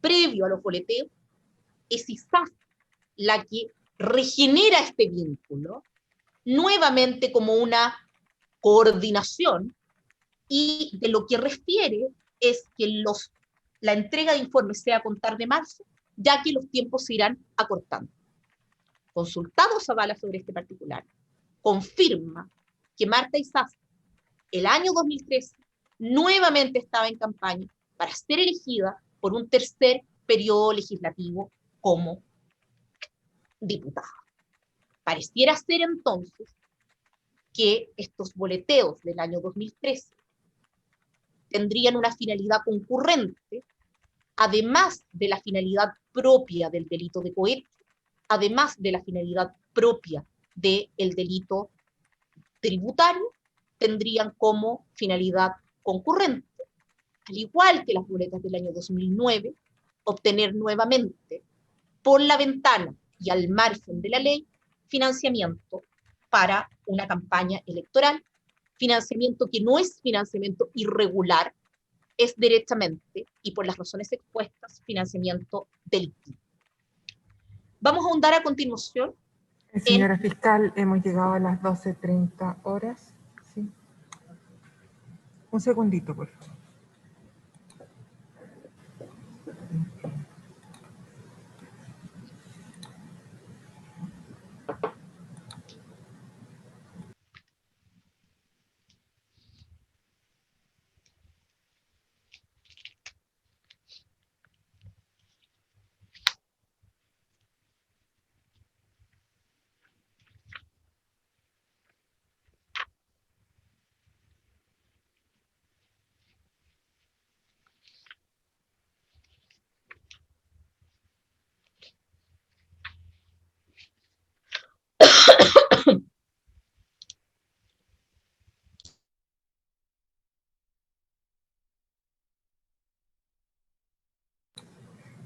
previo a los boleteos, es ISAF la que regenera este vínculo, nuevamente como una coordinación, y de lo que refiere es que la entrega de informes sea a contar de marzo, ya que los tiempos se irán acortando. Consultado Zavala sobre este particular, confirma que Marta Isasi, el año 2013, nuevamente estaba en campaña para ser elegida por un tercer periodo legislativo como diputada. Pareciera ser entonces que estos boleteos del año 2013 tendrían una finalidad concurrente, además de la finalidad propia del delito de cohecho, además de la finalidad propia del delito tributario, tendrían como finalidad concurrente, al igual que las boletas del año 2009, obtener nuevamente, por la ventana y al margen de la ley, financiamiento para una campaña electoral, financiamiento que no es financiamiento irregular, es directamente, y por las razones expuestas, financiamiento delictivo. Vamos a ahondar a continuación. Señora fiscal, hemos llegado a las 12:30 horas. ¿Sí? Un segundito, por favor.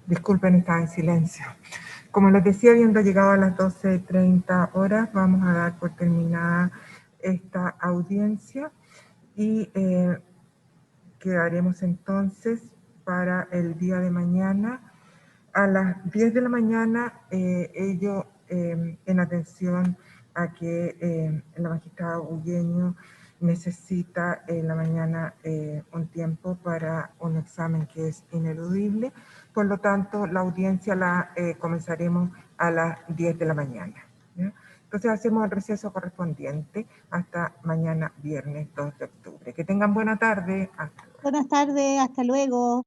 Disculpen, estaba en silencio. Como les decía, habiendo llegado a las 12:30 horas, vamos a dar por terminada esta audiencia y quedaremos entonces para el día de mañana a las 10 de la mañana, ello en atención a que la magistrada Hugueño necesita en la mañana un tiempo para un examen que es ineludible. Por lo tanto, la audiencia la comenzaremos a las 10 de la mañana. ¿Ya? Entonces hacemos el receso correspondiente hasta mañana viernes 2 de octubre. Que tengan buena tarde. Buenas tardes, hasta luego.